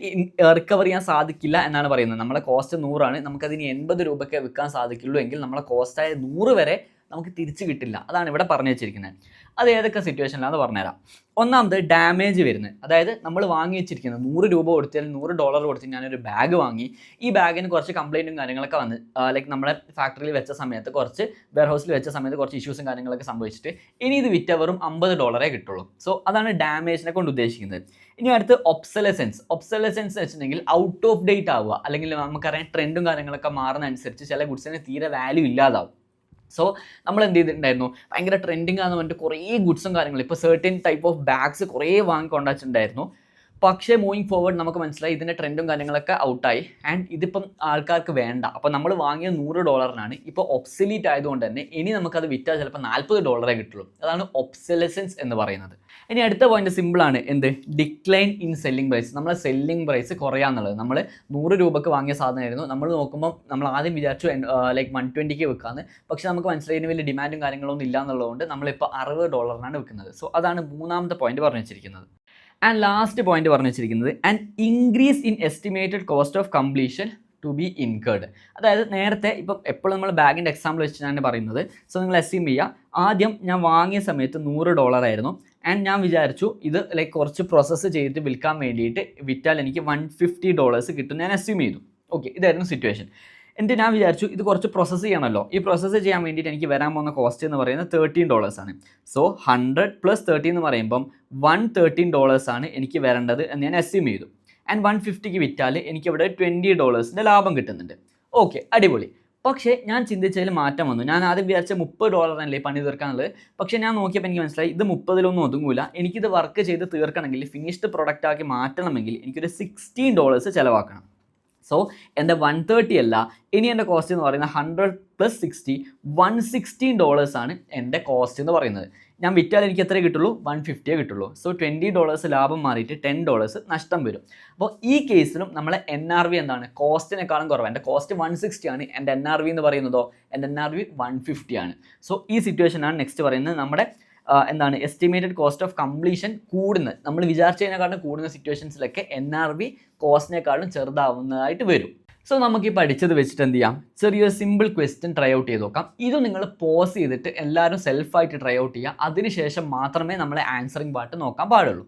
റിക്കവർ ചെയ്യാൻ സാധിക്കില്ല എന്നാണ് പറയുന്നത്. നമ്മളെ കോസ്റ്റ് 100 ആണ്, നമുക്കതിന് 80 രൂപയ്ക്ക് വിൽക്കാൻ സാധിക്കുള്ളൂ എങ്കിൽ നമ്മളെ കോസ്റ്റായ 100 വരെ നമുക്ക് തിരിച്ച് കിട്ടില്ല. അതാണ് ഇവിടെ പറഞ്ഞു വെച്ചിരിക്കുന്നത്. അത് ഏതൊക്കെ സിറ്റുവേഷനിലാണെന്ന് പറഞ്ഞുതരാം. ഒന്നാമത് ഡാമേജ് വരുന്നത്. അതായത് നമ്മൾ വാങ്ങി വെച്ചിരിക്കുന്നത് 100 രൂപ കൊടുത്താൽ $100 കൊടുത്ത് ഞാനൊരു ബാഗ് വാങ്ങി. ഈ ബാഗിന് കുറച്ച് കംപ്ലൈൻറ്റും കാര്യങ്ങളൊക്കെ വന്ന് ലൈക്ക് നമ്മുടെ ഫാക്ടറിയിൽ വെച്ച സമയത്ത്, കുറച്ച് വെയർഹൗസിൽ വെച്ച സമയത്ത് കുറച്ച് ഇഷ്യൂസും കാര്യങ്ങളൊക്കെ സംഭവിച്ചിട്ട് ഇനി ഇത് വിറ്റ വെറും $50 കിട്ടുള്ളൂ. സോ അതാണ് ഡാമേജിനെ കൊണ്ട് ഉദ്ദേശിക്കുന്നത്. ഇനി അടുത്ത് ഒബ്സലസെൻസ്. ഒബ്സലസെൻസ് വെച്ചിട്ടുണ്ടെങ്കിൽ ഔട്ട് ഓഫ് ഡേറ്റ് ആവുക, അല്ലെങ്കിൽ നമുക്കറിയാം ട്രെൻഡും കാര്യങ്ങളൊക്കെ മാറുന്ന അനുസരിച്ച് ചില ഗുഡ്സിന് തീരെ വാല്യൂ ഇല്ലാതാവും. സോ നമ്മൾ എന്ത് ചെയ്തിട്ടുണ്ടായിരുന്നു? ഭയങ്കര ട്രെൻഡിങ് ആണെന്ന് പറഞ്ഞിട്ട് കുറേ ഗുഡ്സും കാര്യങ്ങളും, ഇപ്പോൾ സെർട്ടൻ ടൈപ്പ് ഓഫ് ബാഗ്സ് കുറേ വാങ്ങിക്കൊണ്ടുവച്ചിട്ടുണ്ടായിരുന്നു. പക്ഷേ മൂവിങ് ഫോർവേഡ് നമുക്ക് മനസ്സിലായി ഇതിൻ്റെ ട്രെൻഡും കാര്യങ്ങളൊക്കെ ഔട്ടായി ആൻഡ് ഇതിപ്പം ആൾക്കാർക്ക് വേണ്ട. അപ്പോൾ നമ്മൾ വാങ്ങിയത് $100, ഇപ്പോൾ ഒബ്സലീറ്റ് ആയതുകൊണ്ട് തന്നെ ഇനി നമുക്കത് വിറ്റാൽ ചിലപ്പോൾ $40 കിട്ടുള്ളൂ. അതാണ് ഒബ്സലസെൻസ് എന്ന് പറയുന്നത്. ഇനി അടുത്ത പോയിന്റ് സിമ്പിളാണ്. എന്ത്? Decline in selling price. നമ്മളെ സെല്ലിംഗ് പ്രൈസ് കുറയാന്നുള്ളത്. നമ്മൾ 100 രൂപക്ക് വാങ്ങിയ സാധനമായിരുന്നു. നമ്മൾ നോക്കുമ്പോൾ നമ്മൾ ആദ്യം വിചാരിച്ചു ലൈക്ക് 120ക്ക് വിൽക്കാമെന്ന്. പക്ഷേ നമുക്ക് മനസ്സിലായി വലിയ ഡിമാൻഡും കാര്യങ്ങളൊന്നും ഇല്ല എന്നുള്ളതുകൊണ്ട് നമ്മളിപ്പോൾ $60 വിൽക്കുന്നത്. സോ അതാണ് മൂന്നാമത്തെ പോയിന്റ് പറഞ്ഞു വെച്ചിരിക്കുന്നത്. ആൻഡ് ലാസ്റ്റ് പോയിന്റ് പറഞ്ഞു വെച്ചിരിക്കുന്നത് and increase in estimated cost of completion to be incurred. അതായത് നേരത്തെ ഇപ്പം എപ്പോഴും നമ്മൾ ബാഗിൻ്റെ എക്സാമ്പിൾ വെച്ചിട്ടാണ് പറയുന്നത്. സോ നിങ്ങൾ എസ്യൂം ചെയ്യുക, ആദ്യം ഞാൻ വാങ്ങിയ സമയത്ത് $100 ആയിരുന്നു ആൻഡ് ഞാൻ വിചാരിച്ചു ഇത് ലൈക്ക് കുറച്ച് പ്രോസസ്സ് ചെയ്തിട്ട് വിൽക്കാൻ വേണ്ടിയിട്ട് വിറ്റാൽ എനിക്ക് $150 കിട്ടും ഞാൻ അസ്യൂം ചെയ്തു. ഓക്കെ, ഇതായിരുന്നു സിറ്റുവേഷൻ. എന്നിട്ട് ഞാൻ വിചാരിച്ചു ഇത് കുറച്ച് പ്രോസസ്സ് ചെയ്യണമല്ലോ. ഈ പ്രോസസ്സ് ചെയ്യാൻ വേണ്ടിയിട്ട് എനിക്ക് വരാൻ പോകുന്ന കോസ്റ്റ് എന്ന് പറയുന്നത് $13 ആണ്. സോ 100 + 30 എന്ന് പറയുമ്പം $113 ആണ് എനിക്ക് വരേണ്ടത് എന്ന് ഞാൻ അസ്യൂം ചെയ്തു. ആൻഡ് 150ക്ക് വിറ്റാൽ എനിക്കിവിടെ $20 ലാഭം കിട്ടുന്നുണ്ട്. ഓക്കെ, അടിപൊളി. പക്ഷേ ഞാൻ ചിന്തിച്ചതിൽ മാറ്റം വന്നു. ഞാൻ ആദ്യം വിചാരിച്ച $30 അല്ലേ പണി തീർക്കാനുള്ളത്. പക്ഷേ ഞാൻ നോക്കിയപ്പോൾ എനിക്ക് മനസ്സിലായി ഇത് 30-ലൊന്നും ഒതുങ്ങൂല. എനിക്കിത് വർക്ക് ചെയ്ത് തീർക്കണമെങ്കിൽ, ഫിനിഷ്ഡ് പ്രൊഡക്റ്റ് ആക്കി മാറ്റണമെങ്കിൽ എനിക്കൊരു $16 ചിലവാക്കണം. സോ എൻ്റെ 130 അല്ല, ഇനി എൻ്റെ കോസ്റ്റ് എന്ന് പറയുന്നത് 100 + 60 $116 ആണ് എൻ്റെ കോസ്റ്റ് എന്ന് പറയുന്നത്. ഞാൻ വിറ്റാൽ എനിക്ക് എത്രയേ കിട്ടുള്ളൂ? 150 കിട്ടുള്ളൂ. സോ $20 ലാഭം മാറിയിട്ട് $10 നഷ്ടം വരും. അപ്പോൾ ഈ കേസിലും നമ്മളെ NRV എന്താണ്? കോസ്റ്റിനേക്കാളും കുറവാണ്. എൻ്റെ കോസ്റ്റ് 160 ആണ്, എൻ്റെ NRV എന്ന് പറയുന്നതോ എൻ്റെ NRV 150 ആണ്. സോ ഈ സിറ്റുവേഷനാണ് നെക്സ്റ്റ് പറയുന്നത്. നമ്മുടെ എന്താണ് എസ്റ്റിമേറ്റഡ് കോസ്റ്റ് ഓഫ് കംപ്ലീഷൻ കൂടുന്നത്, നമ്മൾ വിചാരിച്ചതിനെക്കാളും കൂടുന്ന സിറ്റുവേഷൻസിലൊക്കെ NRV കോസ്റ്റിനേക്കാളും ചെറുതാവുന്നതായിട്ട് വരും. സോ നമുക്ക് ഈ പഠിച്ചത് വെച്ചിട്ട് എന്ത് ചെയ്യാം? ചെറിയൊരു സിമ്പിൾ ക്വസ്റ്റ്യൻ ട്രൈ ഔട്ട് ചെയ്ത് നോക്കാം. ഇത് നിങ്ങൾ പോസ് ചെയ്തിട്ട് എല്ലാവരും സെൽഫായിട്ട് ട്രൈ ഔട്ട് ചെയ്യുക. അതിനുശേഷം മാത്രമേ നമ്മൾ ആൻസറിങ് പാർട്ട് നോക്കാൻ പാടുള്ളൂ.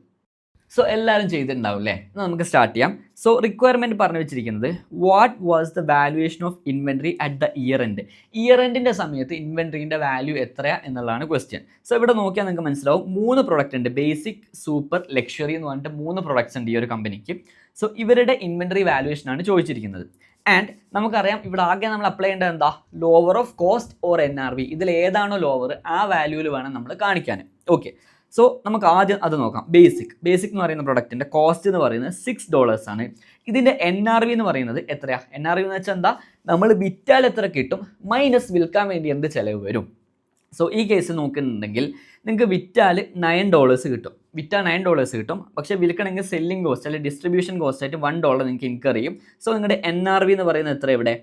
സോ എല്ലാവരും ചെയ്തിട്ടുണ്ടാവും അല്ലേ? നമുക്ക് സ്റ്റാർട്ട് ചെയ്യാം. സോ റിക്വയർമെൻറ്റ് പറഞ്ഞു വെച്ചിരിക്കുന്നത് what was the valuation of inventory at the year end. Year എൻഡിൻ്റെ സമയത്ത് ഇൻവെൻട്രീൻ്റെ വാല്യൂ എത്രയാ എന്നുള്ളതാണ് ക്വസ്റ്റ്യൻ. സോ ഇവിടെ നോക്കിയാൽ നിങ്ങൾക്ക് മനസ്സിലാവും 3 പ്രൊഡക്റ്റ് ഉണ്ട്. ബേസിക്, സൂപ്പർ, ലക്ഷറി എന്ന് പറഞ്ഞിട്ട് 3 പ്രൊഡക്ട്സ് ഉണ്ട് ഈ ഒരു കമ്പനിക്ക്. സോ ഇവരുടെ ഇൻവെൻട്രി വാല്യുവേഷനാണ് ചോദിച്ചിരിക്കുന്നത്. ആൻഡ് നമുക്കറിയാം ഇവിടെ ആകെ നമ്മൾ അപ്ലൈ ചെയ്യേണ്ടത് എന്താ? Lower of cost or NRV. ഇതിൽ ഏതാണോ ലോവർ ആ വാല്യൂവിൽ വേണം നമ്മൾ കാണിക്കാൻ. ഓക്കെ, സോ നമുക്ക് ആദ്യം അത് നോക്കാം. ബേസിക് എന്ന് പറയുന്ന പ്രൊഡക്റ്റിൻ്റെ കോസ്റ്റ് എന്ന് പറയുന്നത് $6 ആണ്. ഇതിൻ്റെ NRV എന്ന് പറയുന്നത് എത്രയാ? NRV എന്ന് വെച്ചാൽ എന്താ? നമ്മൾ വിറ്റാൽ എത്ര കിട്ടും മൈനസ് വിൽക്കാൻ വേണ്ടി എന്ത് ചിലവ് വരും. സോ ഈ കേസ് നോക്കുന്നുണ്ടെങ്കിൽ നിങ്ങൾക്ക് വിറ്റാൽ $9 കിട്ടും. വിറ്റാൽ $9 കിട്ടും. പക്ഷേ വിൽക്കണമെങ്കിൽ സെല്ലിംഗ് കോസ്റ്റ് അല്ലെങ്കിൽ ഡിസ്ട്രിബ്യൂഷൻ കോസ്റ്റ് ആയിട്ട് $1 നിങ്ങൾക്ക് ഇൻകർ ചെയ്യും. സോ നിങ്ങളുടെ NRV എന്ന് പറയുന്നത് എത്ര? ഇവിടെ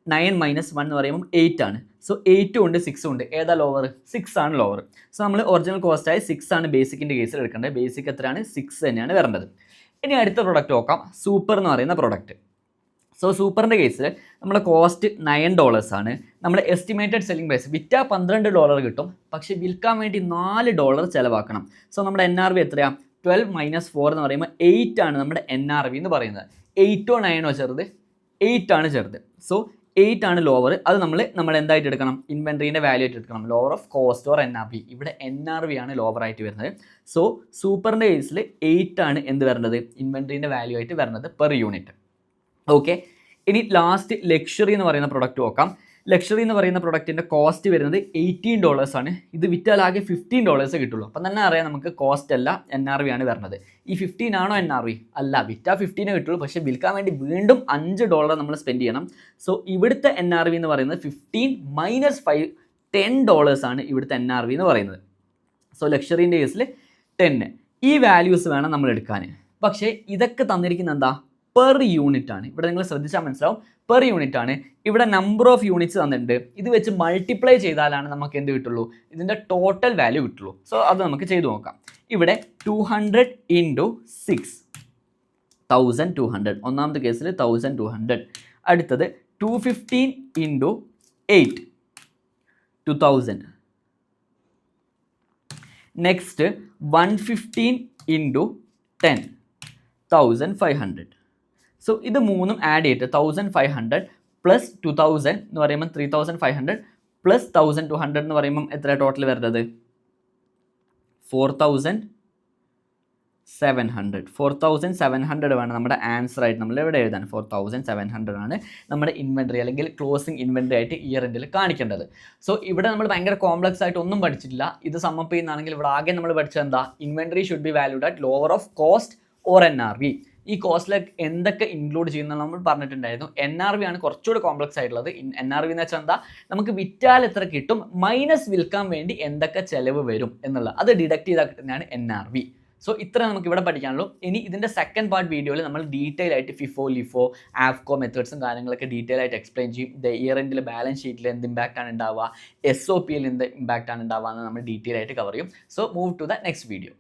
9 - 1 എന്ന് പറയുമ്പോൾ 8 ആണ്. സോ 8 ഉണ്ട് 6 ഉണ്ട്. ഏതാ ലോവർ? 6 ആണ് ലോവർ. സോ നമ്മൾ ഒറിജിനൽ കോസ്റ്റായ 6 ആണ് ബേസിക്കിൻ്റെ കേസിൽ എടുക്കേണ്ടത്. ബേസിക് എത്രയാണ്? 6 തന്നെയാണ് വരേണ്ടത്. ഇനി അടുത്ത പ്രൊഡക്റ്റ് നോക്കാം, സൂപ്പർ എന്ന് പറയുന്ന പ്രൊഡക്റ്റ്. സോ സൂപ്പറിൻ്റെ കേസിൽ നമ്മുടെ കോസ്റ്റ് $9 ആണ്. നമ്മുടെ എസ്റ്റിമേറ്റഡ് സെല്ലിംഗ് പ്രൈസ് വിറ്റാൽ $12 കിട്ടും. പക്ഷേ വിൽക്കാൻ വേണ്ടി $4 ചിലവാക്കണം. സോ നമ്മുടെ NRV എത്രയാണ്? 12 - 4 എന്ന് പറയുമ്പോൾ 8 ആണ് നമ്മുടെ NRV എന്ന് പറയുന്നത്. 8 - 9 ചെറുത്? 8 ആണ് ചെറുത്. സോ 8 ആണ് ലോവർ. അത് നമ്മൾ എന്തായിട്ട് എടുക്കണം? ഇൻവെൻട്രീൻ്റെ വാല്യൂ ആയിട്ട് എടുക്കണം. Lower of cost or NRV. ഇവിടെ NRV ആണ് ലോവർ ആയിട്ട് വരുന്നത്. സോ സൂപ്പറിൻ്റെ കേസിൽ 8 ആണ് എന്ത് വരേണ്ടത്? ഇൻവെൻട്രീൻ്റെ വാല്യൂ ആയിട്ട് വരുന്നത് പെർ യൂണിറ്റ്. ഓക്കെ, ഇനി ലാസ്റ്റ് ലക്ഷറി എന്ന് പറയുന്ന പ്രൊഡക്റ്റ് നോക്കാം. ലക്ഷറി എന്ന് പറയുന്ന പ്രൊഡക്റ്റിൻ്റെ കോസ്റ്റ് വരുന്നത് $18 ആണ്. ഇത് വിറ്റാൽ ആകെ $15 കിട്ടുള്ളൂ. അപ്പം തന്നെ അറിയാം നമുക്ക് കോസ്റ്റ് അല്ല NRV ആണ് വരുന്നത്. ഈ 15 ആണോ NRV? അല്ല, വിറ്റാൽ 15 കിട്ടുള്ളൂ. പക്ഷേ വിൽക്കാൻ വേണ്ടി വീണ്ടും $5 നമ്മൾ സ്പെൻഡ് ചെയ്യണം. സോ ഇവിടുത്തെ NRV എന്ന് പറയുന്നത് 15 - 5 $10 ആണ് ഇവിടുത്തെ NRV എന്ന് പറയുന്നത്. സോ ലക്ഷറീൻ്റെ കേസിൽ 10. ഈ വാല്യൂസ് വേണം നമ്മൾ എടുക്കാൻ. പക്ഷേ ഇതൊക്കെ തന്നിരിക്കുന്നത് എന്താ? പെർ യൂണിറ്റ് ആണ്. ഇവിടെ നിങ്ങൾ ശ്രദ്ധിച്ചാൽ മനസ്സിലാവും, പെർ യൂണിറ്റ് ആണ്. ഇവിടെ നമ്പർ ഓഫ് യൂണിറ്റ്സ് തന്നിട്ടുണ്ട്. ഇത് വെച്ച് മൾട്ടിപ്ലൈ ചെയ്താലാണ് നമുക്ക് എന്ത് കിട്ടുള്ളൂ? ഇതിൻ്റെ ടോട്ടൽ വാല്യൂ കിട്ടുള്ളൂ. സോ അത് നമുക്ക് ചെയ്തു നോക്കാം. ഇവിടെ 200 × 6 1200. ഒന്നാമത്തെ കേസിൽ 1200. അടുത്തത് 215 × 8 2000. നെക്സ്റ്റ് 115 × 10 1500. സോ ഇത് മൂന്നും ആഡ് ചെയ്തിട്ട് 1500 പ്ലസ് 2000 എന്ന് പറയുമ്പോൾ 3500 പ്ലസ് 1200 എന്ന് പറയുമ്പം എത്ര ടോട്ടൽ വരുന്നത്? 4700 വേണം നമ്മുടെ ആൻസർ ആയിട്ട് നമ്മൾ ഇവിടെ എഴുതാൻ. 4700 ആണ് നമ്മുടെ ഇൻവെൻട്രി അല്ലെങ്കിൽ ക്ലോസിംഗ് ഇൻവെൻട്രി ആയിട്ട് ഇയർ എൻഡിൽ കാണിക്കേണ്ടത്. സോ ഇവിടെ നമ്മൾ ഭയങ്കര കോംപ്ലക്സ് ആയിട്ട് ഒന്നും പഠിച്ചിട്ടില്ല. ഇത് സമ്മപ്പ് ചെയ്യുന്നതാണെങ്കിൽ ഇവിടെ ആകെ നമ്മൾ പഠിച്ചത് എന്താ? Inventory should be valued at lower of cost or NRV. ഈ കോസ്റ്റിലേക്ക് എന്തൊക്കെ ഇൻക്ലൂഡ് ചെയ്യുന്നത് നമ്മൾ പറഞ്ഞിട്ടുണ്ടായിരുന്നു. NRV ആണ് കുറച്ചുകൂടി കോംപ്ലക്സ് ആയിട്ടുള്ളത്. NRV എന്ന് വെച്ചാൽ എന്താ? നമുക്ക് വിറ്റാൽ എത്ര കിട്ടും മൈനസ് വിൽക്കാൻ വേണ്ടി എന്തൊക്കെ ചിലവ് വരും എന്നുള്ള അത് ഡിഡക്ട് ചെയ്താൽ കിട്ടുന്നതാണ് NRV. സോ ഇത്ര നമുക്ക് ഇവിടെ പഠിക്കാനുള്ളൂ. ഇനി ഇതിൻ്റെ സെക്കൻഡ് പാർട്ട് വീഡിയോയിൽ നമ്മൾ ഡീറ്റെയിൽ ആയിട്ട് FIFO, LIFO, AFCO മെത്തേഡ്സും കാര്യങ്ങളൊക്കെ ഡീറ്റെയിൽ ആയിട്ട് എക്സ്പ്ലെയിൻ ചെയ്യും. ഇയർ എൻഡിൽ ബാലൻസ് ഷീറ്റിൽ എന്ത് ഇമ്പാക്റ്റ് ആണ് ഉണ്ടാവുക, SOP യിൽ എന്ത് ഇമ്പാക്റ്റ് ആണ് ഉണ്ടാവുക എന്ന് നമ്മൾ ഡീറ്റെയിൽ ആയിട്ട് കവർ ചെയ്യും. So move to the next video.